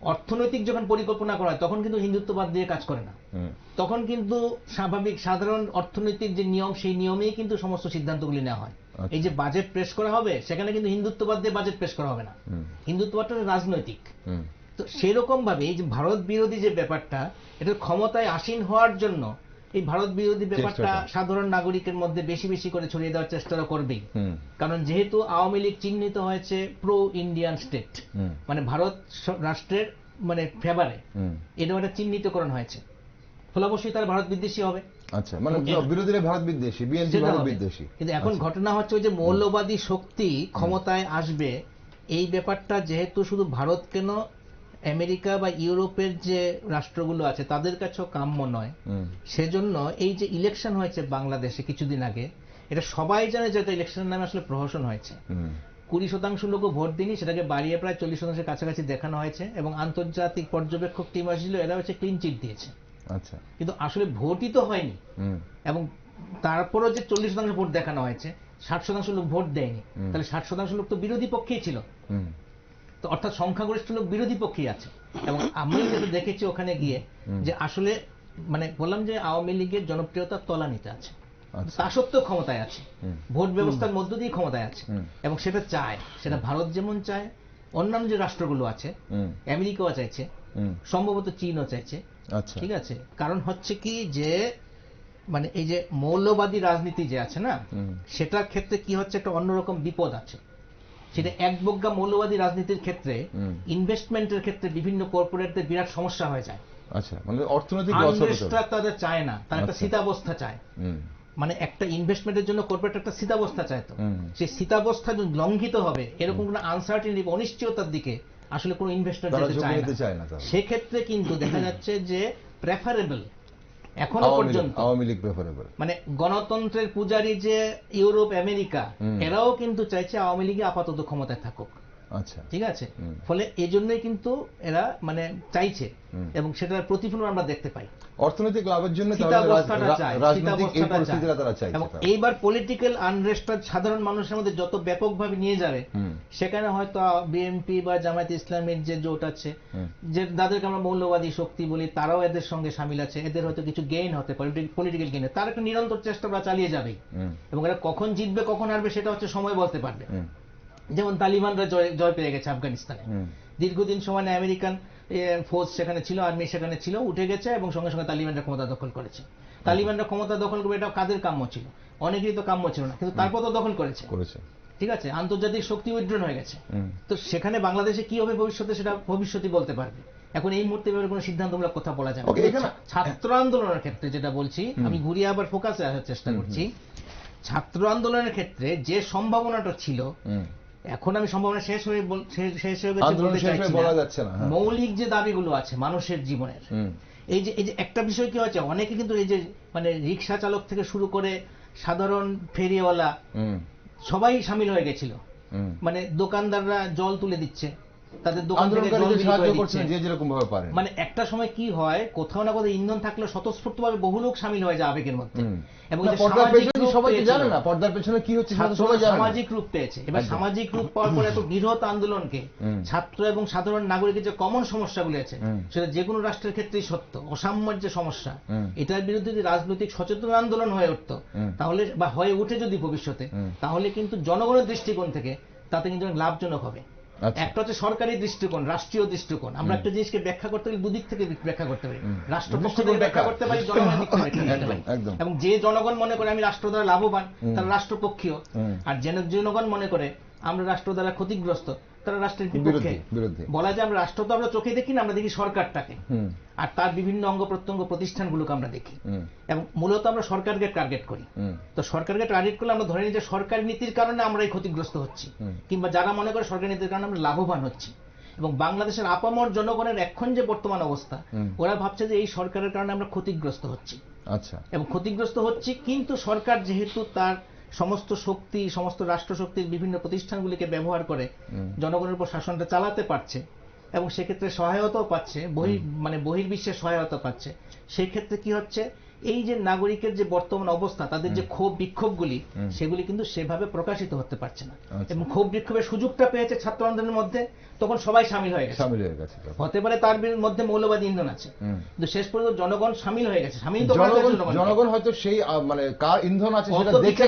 অর্থনৈতিক যখন পরিকল্পনা করা হয় তখন কিন্তু হিন্দুত্ববাদ দিয়ে কাজ করে না, হুম, তখন কিন্তু স্বাভাবিক সাধারণ অর্থনৈতিক যে নিয়ম সেই নিয়মেই কিন্তু সমস্ত সিদ্ধান্তগুলি নেওয়া হয়। আচ্ছা। এই যে বাজেট পেশ করা হবে সেখানে কিন্তু হিন্দুত্ববাদ দিয়ে বাজেট পেশ করা হবে না, হুম, হিন্দুত্ববাদটা রাজনৈতিক। হুম, তো সেরকম ভাবে এই যে ভারত বিরোধী যে ব্যাপারটা, এটা ক্ষমতায় আসীন হওয়ার জন্য এই ভারত বিরোধী ব্যাপারটা চেষ্টাটা। সাধারণ নাগরিকের মধ্যে বেশি বেশি করে ছড়িয়ে দেওয়ার চেষ্টা করবেই। হুম, কারণ যেহেতু আওয়ামী লীগ চিহ্নিত হয়েছে প্রো ইন্ডিয়ান স্টেট, হুম, মানে ভারত রাষ্ট্রের মানে ফেভারে, হুম, এরকম একটা চিহ্নিতকরণ হয়েছে, ফলে অবশ্যই তারা ভারত বিদ্বেষী হবে। আচ্ছা, মানে বিরোধীরা ভারত বিদ্বেষী, বিএনপি সেটা ভারত হবে। বিদ্বেষী। কিন্তু এখন আচ্ছা। ঘটনা হচ্ছে ওই যে মৌলবাদী শক্তি ক্ষমতায় আসবে, এই ব্যাপারটা যেহেতু শুধু ভারত কেন, আমেরিকা বা ইউরোপের যে রাষ্ট্রগুলো আছে তাদের কাছেও কাম্য নয়। হুম, সেজন্য এই যে ইলেকশন হয়েছে বাংলাদেশে কিছুদিন আগে, এটা সবাই জানে যে এটা ইলেকশনের নামে আসলে প্রহসন হয়েছে। হুম, 20% লোকও ভোট দিনই, সেটাকে বাড়িয়ে প্রায় 40%-এর কাছাকাছি দেখানো হয়েছে, এবং আন্তর্জাতিক পর্যবেক্ষক টিম আসছিল, এরা হচ্ছে ক্লিন চিট দিয়েছে। আচ্ছা, কিন্তু আসলে ভোটই তো হয়নি, হুম, এবং তারপরও যে 40% ভোট দেখানো হয়েছে, 60% লোক ভোট দেয়নি, হুম। তাহলে 60% লোক তো বিরোধী পক্ষেই ছিল। হুম, তো অর্থাৎ সংখ্যাগরিষ্ঠ লোক বিরোধী পক্ষেই আছে। এবং আমি যেটা দেখেছি ওখানে গিয়ে, হুম। যে আসলে মানে বললাম যে আওয়ামী লীগের জনপ্রিয়তা তলানিতে আছে, আচ্ছা, তা সত্ত্বেও ক্ষমতায় আছে, হুম, ভোট ব্যবস্থার মধ্য দিয়ে ক্ষমতায় আছে, হুম। এবং সেটা চায়, সেটা ভারত যেমন চায়, অন্যান্য যে রাষ্ট্রগুলো আছে, হুম, আমেরিকাও চাইছে, হুম, সম্ভবত চীনও চাইছে। আচ্ছা, ঠিক আছে, কারণ হচ্ছে কি যে মানে এই যে মৌলবাদী রাজনীতি যে আছে না, হুম, সেটার ক্ষেত্রে কি হচ্ছে, একটা অন্যরকম বিপদ আছে। সেটা একবজ্ঞা মৌলবাদী রাজনীতির ক্ষেত্রে, হুম। ইনভেস্টমেন্টের ক্ষেত্রে বিভিন্ন কর্পোরেটদের বিরাট সমস্যা হয়ে যায়। আচ্ছা, মানে অর্থনৈতিক লস হবে তো। আনরেস্টটা তাদের চায় না, তার একটা আচ্ছা। স্থিতাবস্থা চায়। হুম, মানে একটা ইনভেস্টমেন্টের জন্য কর্পোরেট একটা স্থিতাবস্থা চায়, তো হুম। সেই স্থিতাবস্থা যদি লঙ্ঘিত হবে, এরকম কোনো আনসার্টিনিটি, অনিশ্চয়তার দিকে আসলে কোনো ইনভেস্টর তারা যেতে ঝুঁকি চায় নিতে না। চায় না তারা। সেক্ষেত্রে কিন্তু দেখা যাচ্ছে যে প্রেফারেবল এখনো আওয়ামী লীগ, পর্যন্ত, আওয়ামী লীগ প্রেফারেবল। মানে গণতন্ত্রের পূজারী যে ইউরোপ আমেরিকা, হুম। এরাও কিন্তু চাইছে আওয়ামী লীগ আপাতত ক্ষমতায় থাকুক। আচ্ছা, ঠিক আছে, হুম। ফলে এই জন্যই কিন্তু এরা মানে চাইছে, হুম। এবং সেটার প্রতিফলন আমরা দেখতে পাই। অর্থনৈতিক লাভের জন্য তাহলে স্থিতাবস্থাটা চায়, রাজনৈতিক এই স্থিতাবস্থাটা পরিস্থিতিটা চায়। তারা চাইছে এবং তারা। এইবার পলিটিক্যাল আনরেস্টটা সাধারণ মানুষের মধ্যে যত ব্যাপকভাবে নিয়ে যাবে, হুম, সেখানে হয়তো বিএনপি বা জামায়াতে ইসলামের যে জোট আছে, হুম, যে যাদেরকে আমরা মৌলবাদী শক্তি বলি, তারাও এদের সঙ্গে সামিল আছে, এদের হয়তো কিছু গেইন হতে পারে, পলিটিক্যাল গেইন। তার একটা নিরন্তর চেষ্টা ওরা চালিয়ে যাবেই, হুম, এবং এরা কখন জিতবে কখন হারবে সেটা হচ্ছে সময় বলতে পারবে। হুম, যেমন তালিবানরা জয় পেয়ে গেছে আফগানিস্তানে, হুম, দীর্ঘদিন সময় আমেরিকান ফোর্স সেখানে ছিল, আর্মি সেখানে ছিল, উঠে গেছে, এবং সঙ্গে সঙ্গে তালিবানরা ক্ষমতা দখল করেছে। তালিবানরা ক্ষমতা দখল করবে, এটা কাদের কাম্য ছিল? অনেকেরই তো কাম্য ছিল না, কিন্তু তারপর তো দখল করেছে। করেছে। ঠিক আছে, আন্তর্জাতিক শক্তি উইথড্রন হয়ে গেছে। হুম, তো সেখানে বাংলাদেশে কি হবে ভবিষ্যতে, সেটা ভবিষ্যৎই বলতে পারবে। এখন এই মুহূর্তে এভাবে কোনো সিদ্ধান্তমূলক কথা বলা যাবে Okay, না। এখানে- ছাত্র আন্দোলনের ক্ষেত্রে যেটা বলছি, আমি ঘুরিয়ে আবার ফোকাসে আসার চেষ্টা করছি। ছাত্র আন্দোলনের ক্ষেত্রে যে সম্ভাবনাটা ছিল, হুম। এখন আমি সম্ভাবনা শেষ হয়ে গেছে আন্দোলন বলতে শেষ হয়ে চাইছি বলা না। যাচ্ছে না, হ্যাঁ। মৌলিক যে দাবিগুলো আছে মানুষের জীবনের, হুম, এই যে একটা বিষয় কি হচ্ছে, অনেকে কিন্তু এই যে মানে রিক্সা চালক থেকে শুরু করে সাধারণ ফেরিওয়ালা হুম, সবাই সামিল হয়ে গেছিল। হুম। মানে দোকানদাররা জল তুলে দিচ্ছে, তাদের দোকান থেকে জল আন্দোলনকারীদের বিক্রি সাহায্য করে করছেন দিচ্ছে। যে যেরকম ভাবে পারেন। মানে একটা সময় কি হয়, কোথাও না কোথাও ইন্ধন থাকলে স্বতঃস্ফূর্তভাবে বহু লোক সামিল হয়ে যায় আবেগের মধ্যে। হুম। এবং না, যে পর্দার সামাজিক পেছনে রূপ সবাই তো পেয়েছিল, জানে না, পর্দার পেছনে কি হচ্ছে সেটা তো ছাত্ররা সবাই জানে না। সামাজিক রূপ পেয়েছে। এবার একদম। সামাজিক রূপ পাওয়ার পর এত বৃহৎ আন্দোলনকে হুম। ছাত্র এবং সাধারণ নাগরিকের যে কমন সমস্যাগুলো আছে, হুম। সেটা যে কোনো রাষ্ট্রের ক্ষেত্রেই সত্য, অসাম্যের যে সমস্যা, হুম। এটার বিরুদ্ধে যদি রাজনৈতিক সচেতন আন্দোলন হয়ে উঠত, হুম। তাহলে বা হয়ে উঠে যদি ভবিষ্যতে, হুম। তাহলে কিন্তু জনগণের দৃষ্টিকোণ থেকে তাতে কিন্তু অনেক লাভজনক হবে। আচ্ছা। একটা হচ্ছে সরকারি দৃষ্টিকোণ, রাষ্ট্রীয় দৃষ্টিকোণ। আমরা একটা জিনিসকে ব্যাখ্যা করতে গেলে দুদিক থেকে ব্যাখ্যা করতে পারি। রাষ্ট্রপক্ষ থেকে ব্যাখ্যা করতে পারি, জনগণের দিক থেকে ব্যাখ্যা করতে পারি। একদম। এবং যে জনগণ মনে করে আমি রাষ্ট্র দ্বারা লাভবান, তারা রাষ্ট্রপক্ষীয়। হুম। আর জনগণ মনে করে আমরা রাষ্ট্র দ্বারা ক্ষতিগ্রস্ত, তারা রাষ্ট্রের বিপক্ষে। বিরোধী। বলা যায় আমরা রাষ্ট্র তো আমরা চোখে দেখি না, আমরা দেখি সরকারটাকে, হুম, আর তার বিভিন্ন অঙ্গ প্রত্যঙ্গ প্রতিষ্ঠানগুলোকে আমরা দেখি, হুম, এবং মূলত আমরা সরকারকে টার্গেট করি। হুম, তো সরকারকে টার্গেট করলে আমরা ধরে নিই যে সরকারি নীতির কারণে আমরাই ক্ষতিগ্রস্ত হচ্ছি, হুম। কিংবা যারা মনে করে সরকারি নীতির কারণে আমরা লাভবান হচ্ছি। এবং বাংলাদেশের আপামর জনগণের এখন যে বর্তমান অবস্থা, হুম। ওরা ভাবছে যে এই সরকারের কারণে আমরা ক্ষতিগ্রস্ত হচ্ছি। আচ্ছা, এবং ক্ষতিগ্রস্ত হচ্ছে, কিন্তু সরকার যেহেতু তার সমস্ত শক্তি, সমস্ত রাষ্ট্রশক্তির বিভিন্ন প্রতিষ্ঠানগুলিকে ব্যবহার করে জনগণের উপর শাসনটা চালাতে পারছে এবং সেক্ষেত্রে সহায়তাও পাচ্ছে, বহির্বিশ্বের সহায়তা পাচ্ছে, সেই ক্ষেত্রে কি হচ্ছে, এই যে নাগরিকের যে বর্তমান অবস্থা, তাদের যে ক্ষোভ বিক্ষোভগুলি, সেগুলি কিন্তু সেভাবে প্রকাশিত হতে পারছে না। এবং ক্ষোভ বিক্ষোভের সুযোগটা পেয়েছে ছাত্র আন্দোলনের মধ্যে, তখন সবাই সামিল হয়ে গেছে। হতে পারে তার মধ্যে মৌলবাদী ইন্ধন আছে, কিন্তু শেষ পর্যন্ত জনগণ সামিল হয়ে গেছে। সামিল তো জনগণ হয়তো সেই মানে কার ইন্ধন আছে সেটা দেখে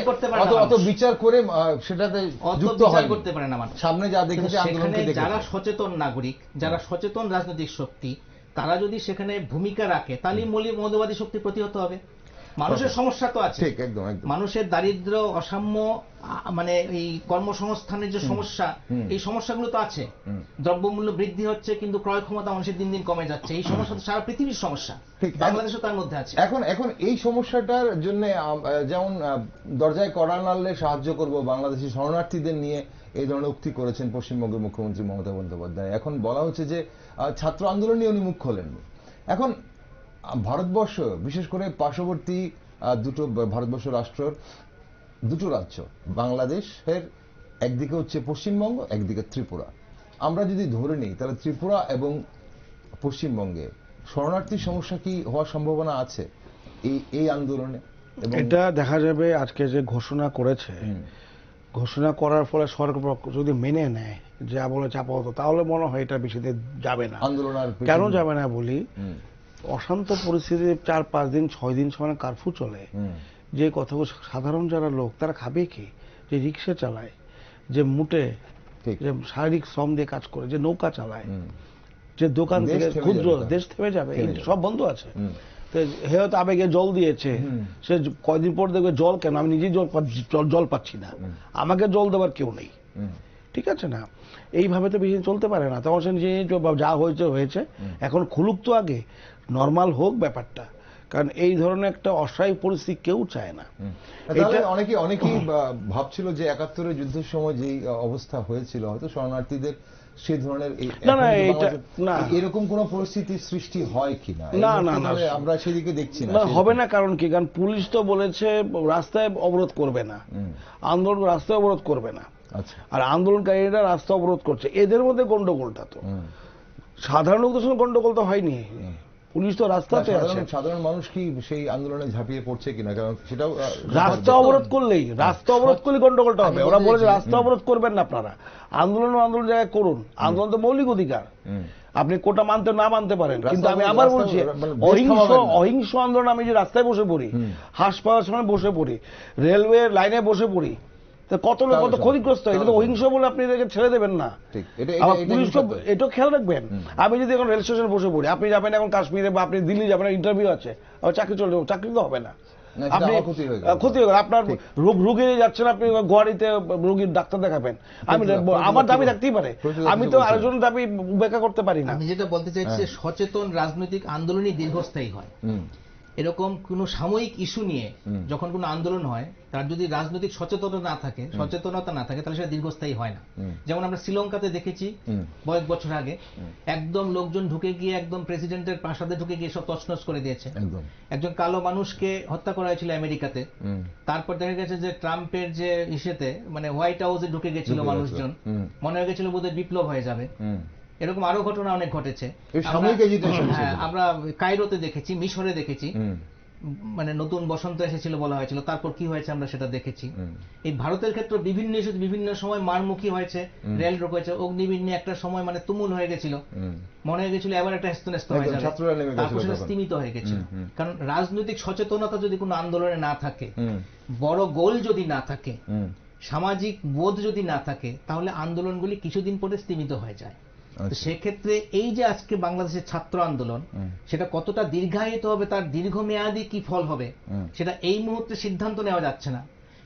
অত বিচার করে সেটাতে যুক্ত করতে পারে না মানুষ। সামনে যা দেখেছে আন্দোলনকে দেখে যারা সচেতন নাগরিক, যারা সচেতন রাজনৈতিক শক্তি, তারা যদি সেখানে ভূমিকা রাখে, তাহলে মৌলবাদী শক্তি প্রতিহত হবে। মানুষের সমস্যা তো আছে, মানুষের দারিদ্র, অসাম্য, মানে এই কর্মসংস্থানের যে সমস্যা, এই সমস্যাগুলো তো আছে। দ্রব্যমূল্য বৃদ্ধি হচ্ছে কিন্তু ক্রয় ক্ষমতা মানুষের দিন দিন কমে যাচ্ছে, এই সমস্যা তো সারা পৃথিবীর সমস্যা, বাংলাদেশও তার মধ্যে আছে। এখন এই সমস্যাটার জন্য যেমন দরজায় কড়া নাড়লে সাহায্য করব, বাংলাদেশি শরণার্থীদের নিয়ে এই ধরনের উক্তি করেছেন পশ্চিমবঙ্গের মুখ্যমন্ত্রী মমতা বন্দ্যোপাধ্যায়। এখন বলা হচ্ছে যে ছাত্র আন্দোলন নিয়ে উনি মুখ খোলেননি। এখন ভারতবর্ষ, বিশেষ করে পার্শ্ববর্তী দুটো ভারতবর্ষ রাষ্ট্রের দুটো রাজ্য, বাংলাদেশের একদিকে হচ্ছে পশ্চিমবঙ্গ, একদিকে ত্রিপুরা। আমরা যদি ধরে নিই তাহলে ত্রিপুরা এবং পশ্চিমবঙ্গে শরণার্থী সমস্যা কি হওয়ার সম্ভাবনা আছে এই আন্দোলনে? এটা দেখা যাবে আজকে যে ঘোষণা করেছে, ঘোষণা করার ফলে সরকার যদি মেনে নেয় যা বলে চাপা হতো, তাহলে মনে হয় এটা বেশি দিন যাবে না। আন্দোলন আর কেন যাবে না বলি, অশান্ত পরিস্থিতি 4-5 দিন 6 দিন সময় কারফিউ চলে, যে কথাগুলো সাধারণ যারা লোক তারা খাবে কি, যে রিক্সা চালায়, যে মুটে, যে শারীরিক শ্রম দিয়ে কাজ করে, যে নৌকা চালায়, যে দোকান থেকে ক্ষুদ্র, দেশ থেমে যাবে, সব বন্ধ আছে। হে হয়তো আবেগে জল দিয়েছে, সে কয়দিন পর দেখবে জল কেন, আমি নিজেই জল পাচ্ছি না, আমাকে জল দেওয়ার কেউ নেই, ঠিক আছে না? এইভাবে তো বেশি চলতে পারে না। তখন সে নিজে যা হয়েছে হয়েছে, এখন খুলুক তো, আগে নর্মাল হোক ব্যাপারটা, কারণ এই ধরনের একটা অস্বাভাবিক পরিস্থিতি কেউ চায় না। অনেকেই ভাবছিল যে 71-এর যুদ্ধের সময় যে অবস্থা হয়েছিল, হয়তো শরণার্থীদের সেই ধরনের এরকম কোন পরিস্থিতি সৃষ্টি হয় কিনা, না, আমরা সেদিকে দেখছি না। হবে না, কারণ কি, কারণ পুলিশ তো বলেছে রাস্তায় অবরোধ করবে না, আন্দোলন রাস্তায় অবরোধ করবে না, আর আন্দোলনকারীরা রাস্তা অবরোধ করছে, এদের মধ্যে গন্ডগোলটা তো সাধারণ লোকদের সঙ্গে গন্ডগোল তো হয়নি, পুলিশ তো রাস্তাতে আছে। সাধারণ মানুষ কি সেই আন্দোলনে ঝাঁপিয়ে পড়ছে কিনা, কারণ সেটাও রাস্তা অবরোধ করলেই গন্ডগোলটা হবে। ওরা বলেছে রাস্তা অবরোধ করবেন না আপনারা, আন্দোলন জায়গায় করুন, আন্দোলন তো মৌলিক অধিকার, আপনি কোটা মানতে না মানতে পারেন, কিন্তু আমি আবার বলছি অহিংস আন্দোলন, আমি যে রাস্তায় বসে পড়ি, হাসপাতাল সামনে বসে পড়ি, রেলওয়ে লাইনে বসে পড়ি, কত লোক কত ক্ষতিগ্রস্ত হয়, এটা তো অহিংস বলে আপনি এদেরকে ছেড়ে দেবেন না। আবার পুলিশ তো এটাও খেয়াল রাখবেন। আমি যদি এখন রেল স্টেশনে বসে পড়ি, আপনি যাবেন এখন কাশ্মীরে বা আপনি দিল্লি যাবেন, ইন্টারভিউ আছে, আবার চাকরি চলে যাবো, চাকরি তো হবে না, আপনি ক্ষতি হয়ে গেল, আপনার রোগী যাচ্ছেন, আপনি গুয়াহাটিতে রোগীর ডাক্তার দেখাবেন, আমি আমার দাবি থাকতেই পারে, আমি তো আরেকজন দাবি উপেক্ষা করতে পারি না। আমি যেটা বলতে চাইছি, সচেতন রাজনৈতিক আন্দোলনই দীর্ঘস্থায়ী হয়। এরকম কোন সাময়িক ইস্যু নিয়ে যখন কোন আন্দোলন হয়, তার যদি রাজনৈতিক সচেতনতা না থাকে তাহলে সেটা দীর্ঘস্থায়ী হয় না। যেমন আমরা শ্রীলঙ্কাতে দেখেছি কয়েক বছর আগে, একদম লোকজন ঢুকে গিয়ে একদম প্রেসিডেন্টের প্রাসাদে ঢুকে গিয়ে সব তছনছ করে দিয়েছে। একজন কালো মানুষকে হত্যা করা হয়েছিল আমেরিকাতে, তারপর দেখা গেছে যে ট্রাম্পের যে ইস্যুতে, মানে হোয়াইট হাউসে ঢুকে গেছিল মানুষজন, মনে হয়ে গেছিল বোধহয় বিপ্লব হয়ে যাবে। এরকম আরো ঘটনা অনেক ঘটেছে, আমরা কায়রোতে দেখেছি, মিশরে দেখেছি, মানে নতুন বসন্ত এসেছিল বলা হয়েছিল, তারপর কি হয়েছে আমরা সেটা দেখেছি। এই ভারতের ক্ষেত্রে বিভিন্ন ইস্যু বিভিন্ন সময় মারমুখী হয়েছে, রেল রোকেছে, অগ্নিবীর নিয়ে একটা সময় মানে তুমুল হয়ে গেছিল, মনে হয়ে গেছিল এবার একটা হেস্তনেস্ত হয়ে যাবে, তারপর সেটা স্তীমিত হয়ে গেছিল। কারণ রাজনৈতিক সচেতনতা যদি কোনো আন্দোলনে না থাকে, বড় গোল যদি না থাকে, সামাজিক বোধ যদি না থাকে, তাহলে আন্দোলনগুলি কিছুদিন পরে স্তীমিত হয়ে যায়। সেক্ষেত্রে এই যে আজকে বাংলাদেশের ছাত্র আন্দোলন, সেটা কতটা দীর্ঘায়িত হবে, তার দীর্ঘমেয়াদী কি ফল হবে, সেটা এই মুহূর্তে সিদ্ধান্ত নেওয়া যাচ্ছে না।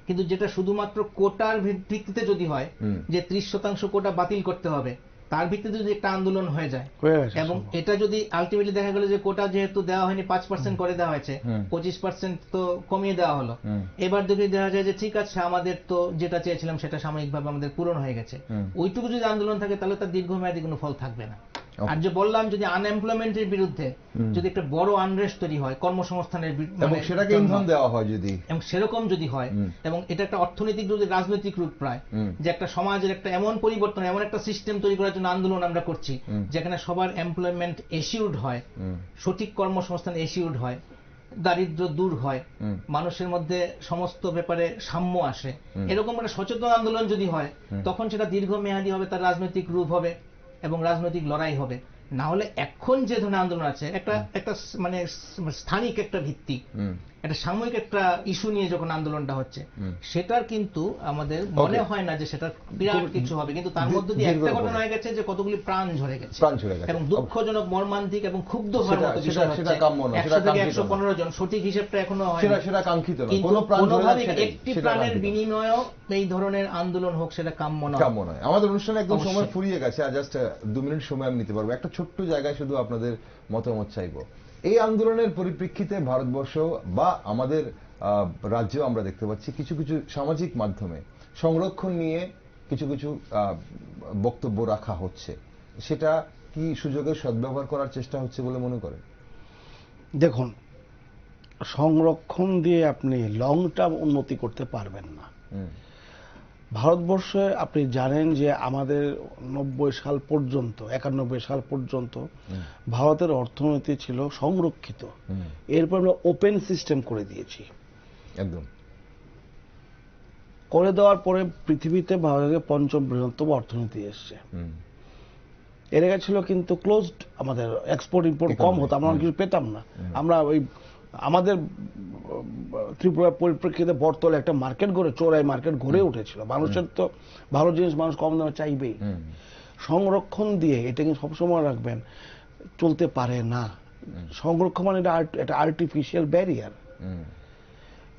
কিন্তু যেটা শুধুমাত্র কোটার ভিত্তিতে যদি হয়, যে 30% কোটা বাতিল করতে হবে, তার ভিত্তিতে যদি একটা আন্দোলন হয়ে যায়, এবং এটা যদি আলটিমেটলি দেখা গেল যে কোটা যেহেতু দেওয়া হয়নি 5% করে দেওয়া হয়েছে, 25% তো কমিয়ে দেওয়া হলো, এবার যদি দেখা যায় যে ঠিক আছে আমাদের তো যেটা চেয়েছিলাম সেটা সাময়িকভাবে আমাদের পূরণ হয়ে গেছে, ওইটুকু যদি আন্দোলন থাকে তাহলে তার দীর্ঘমেয়াদী কোনো ফল থাকবে না। আর যে বললাম যদি আনএমপ্লয়মেন্টের বিরুদ্ধে যদি একটা বড় আনরেস্ট তৈরি হয়, কর্মসংস্থানের এবং সেটাকে ইন্ধন দেওয়া হয় যদি, এবং সেরকম যদি হয়, এবং এটা একটা অর্থনৈতিক যদি রাজনৈতিক রূপ প্রায়, যে একটা সমাজের একটা এমন পরিবর্তন, এমন একটা সিস্টেম তৈরি করার জন্য আন্দোলন আমরা করছি যেখানে সবার এমপ্লয়মেন্ট এশিউরড হয়, সঠিক কর্মসংস্থান এশিউরড হয়, দারিদ্র্য দূর হয়, মানুষের মধ্যে সমস্ত ব্যাপারে সাম্য আসে, এরকম একটা সচেতন আন্দোলন যদি হয়, তখন সেটা দীর্ঘমেয়াদী হবে, তার রাজনৈতিক রূপ হবে এবং রাজনৈতিক লড়াই হবে। না হলে এখন যে ধরনের আন্দোলন আছে, একটা মানে স্থানিক একটা ভিত্তি, একটা সাময়িক একটা ইস্যু নিয়ে যখন আন্দোলনটা হচ্ছে, সেটার কিন্তু আমাদের মনে হয় না যে সেটা বিরাট কিছু হবে, কিন্তু তার মধ্যে দিয়ে একটা ঘটনা হয়ে গেছে যে কতগুলি প্রাণ ঝরে গেছে এবং দুঃখজনক, মর্মান্তিক এবং ক্ষুব্ধ হওয়ার মতো বিষয় হচ্ছে। 100 থেকে 115 জন, সঠিক হিসেবটা এখনো হয় না, সেটা কাঙ্ক্ষিত নয়, কিন্তু কোনোভাবেই একটি প্রাণের বিনিময়েও এই ধরনের আন্দোলন হোক সেটা কাম্য নয়। আমাদের অনুষ্ঠানে একদম সময় ফুরিয়ে গেছে, আর জাস্ট 2 মিনিট সময় আমি নিতে পারবো। একটা ছোট্ট জায়গায় শুধু আপনাদের মতামত চাইবো। এই আন্দোলনের পরিপ্রেক্ষিতে ভারতবর্ষ বা আমাদের রাজ্যেও আমরা দেখতে পাচ্ছি কিছু কিছু সামাজিক মাধ্যমে সংরক্ষণ নিয়ে কিছু কিছু বক্তব্য রাখা হচ্ছে, সেটা কি সুযোগের সদ্ব্যবহার করার চেষ্টা হচ্ছে বলে মনে করেন? দেখুন, সংরক্ষণ দিয়ে আপনি লং টার্ম উন্নতি করতে পারবেন না। ভারতবর্ষে আপনি জানেন যে আমাদের 90 সাল পর্যন্ত, 91 সাল পর্যন্ত ভারতের অর্থনীতি ছিল সংরক্ষিত, এরপর আমরা ওপেন সিস্টেম করে দিয়েছি। একদম করে দেওয়ার পরে পৃথিবীতে ভারতের 5ম বৃহত্তম অর্থনীতি এসছে। এর আগে ছিল কিন্তু ক্লোজড, আমাদের এক্সপোর্ট ইম্পোর্ট কম হতো, আমরা কিছু পেতাম না। আমরা ওই আমাদের ত্রিপুরার পরিপ্রেক্ষিতে বর্তলে একটা মার্কেট গড়ে, চোরাই মার্কেট গড়ে উঠেছিল। মানুষের তো ভালো জিনিস মানুষ কম দামে চাইবেই। সংরক্ষণ দিয়ে এটা কিন্তু সবসময় রাখবেন, চলতে পারে না। সংরক্ষণ মানে এটা আর্টিফিশিয়াল ব্যারিয়ার।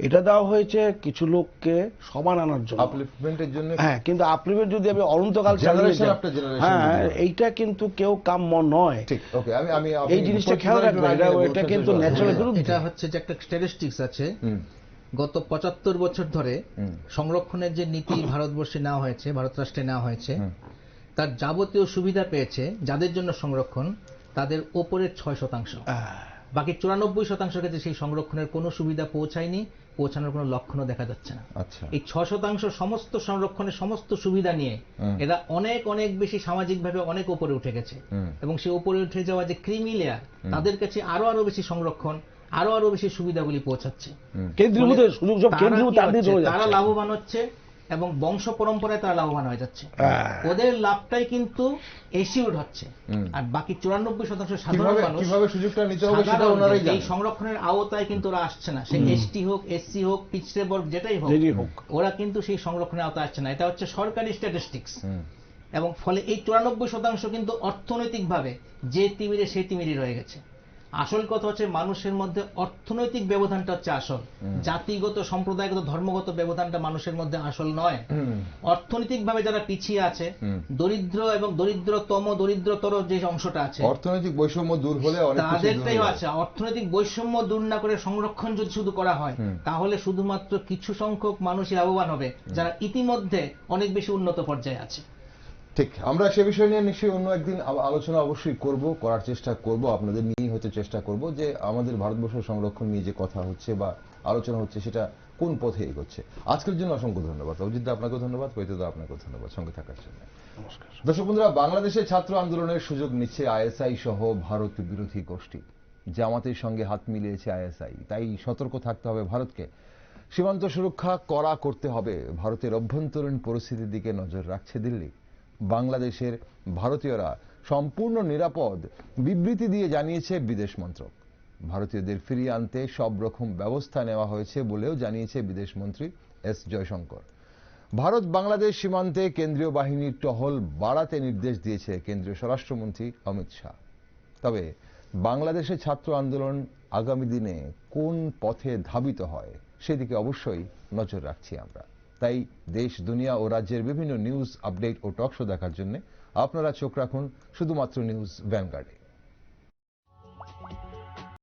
এটা দেওয়া হয়েছে কিছু লোককে সমান আনার জন্য, আপলিফমেন্টের জন্য। হ্যাঁ, কিন্তু আপলিফমেন্ট যদি আমি অনন্তকাল চালিয়ে যাই, হ্যাঁ, এইটা কিন্তু কেউ কাম্য নয়। ঠিক, ওকে, আমি এই জিনিসটা খেয়াল রাখবেন, এটা কিন্তু ন্যাচারাল বিরুদ্ধে। এটা হচ্ছে যে একটা স্ট্যাটিস্টিক্স আছে, গত 75 বছর ধরে সংরক্ষণের যে নীতি ভারতবর্ষে নেওয়া হয়েছে, ভারত রাষ্ট্রে নেওয়া হয়েছে, তার যাবতীয় সুবিধা পেয়েছে যাদের জন্য সংরক্ষণ, তাদের ওপরের 6%। বাকি 94% ক্ষেত্রে সেই সংরক্ষণের কোনো সুবিধা পৌঁছায়নি, পৌঁছানোর কোনো লক্ষণও দেখা যাচ্ছে না। এই 6% সমস্ত সংরক্ষণের সমস্ত সুবিধা নিয়ে এরা অনেক অনেক বেশি সামাজিকভাবে অনেক উপরে উঠে গেছে, এবং সেই উপরে উঠে যাওয়া যে ক্রিমি লেয়ার, তাদের কাছে আরো বেশি সংরক্ষণ, আরো বেশি সুবিধাগুলি পৌঁছাচ্ছে। তারা লাভবান হচ্ছে এবং বংশ পরম্পরায় তারা লাভবান হয়ে যাচ্ছে, ওদের লাভটাই কিন্তু এশিউরড হচ্ছে। আর বাকি 94% সাধারণ মানুষ এই সংরক্ষণের আওতায় কিন্তু ওরা আসছে না। সে এসটি হোক, এসসি হোক, পিছড়ে বর্গ যেটাই হোক, ওরা কিন্তু সেই সংরক্ষণের আওতায় আসছে না। এটা হচ্ছে সরকারি স্ট্যাটিস্টিক্স। এবং ফলে এই 94% কিন্তু অর্থনৈতিকভাবে যে তিমিরে সেই তিমিরই রয়ে গেছে। আসল কথা হচ্ছে মানুষের মধ্যে অর্থনৈতিক ব্যবধানটা হচ্ছে আসল, জাতিগত, সম্প্রদায়গত, ধর্মগত ব্যবধানটা মানুষের মধ্যে আসল নয়। অর্থনৈতিকভাবে যারা পিছিয়ে আছে, দরিদ্র এবং দরিদ্রতর যে অংশটা আছে, অর্থনৈতিক বৈষম্য দূর হলে তাদেরটাই আছে। অর্থনৈতিক বৈষম্য দূর না করে সংরক্ষণ যদি শুধু করা হয়, তাহলে শুধুমাত্র কিছু সংখ্যক মানুষই লাভবান হবে যারা ইতিমধ্যে অনেক বেশি উন্নত পর্যায়ে আছে। ঠিক, আমরা সে বিষয় নিয়ে নিশ্চয়ই অন্য একদিন আলোচনা অবশ্যই করার চেষ্টা করব, আপনাদের নিয়ে হয়তো চেষ্টা করব যে আমাদের ভারতবর্ষ সংরক্ষণ নিয়ে যে কথা হচ্ছে বা আলোচনা হচ্ছে সেটা কোন পথে এগোচ্ছে। আজকের জন্য অসংখ্য ধন্যবাদ অজিতদা, আপনাকে ধন্যবাদ, পৈতদা আপনাকে ধন্যবাদ সঙ্গে থাকার জন্য। নমস্কার। দর্শক বন্ধুরা, বাংলাদেশে ছাত্র আন্দোলনের সুযোগ নিচ্ছে আইএসআই সহ ভারত বিরোধী গোষ্ঠী। জামাতের সঙ্গে হাত মিলিয়েছে আইএসআই, তাই সতর্ক থাকতে হবে ভারতকে। সীমান্ত সুরক্ষা কড়া করতে হবে। ভারতের অভ্যন্তরীণ পরিস্থিতির দিকে নজর রাখছে দিল্লি। বাংলাদেশের ভারতীয়রা সম্পূর্ণ নিরাপদ, বিবৃতি দিয়ে জানিয়েছে বিদেশ মন্ত্রক। ভারতীয়দের ফিরিয়ে আনতে সব রকম ব্যবস্থা নেওয়া হয়েছে বলেও জানিয়েছে বিদেশমন্ত্রী এস জয়শঙ্কর। ভারত বাংলাদেশ সীমান্তে কেন্দ্রীয় বাহিনীর টহল বাড়াতে নির্দেশ দিয়েছে কেন্দ্রীয় স্বরাষ্ট্রমন্ত্রী অমিত শাহ। তবে বাংলাদেশে ছাত্র আন্দোলন আগামী দিনে কোন পথে ধাবিত হয় সেদিকে অবশ্যই নজর রাখছি আমরা। তাই দেশ, দুনিয়া ও রাজ্যের বিভিন্ন নিউজ আপডেট ও টক শো দেখার জন্য আপনারা চোখ রাখুন শুধুমাত্র নিউজ ভ্যানগার্ডে।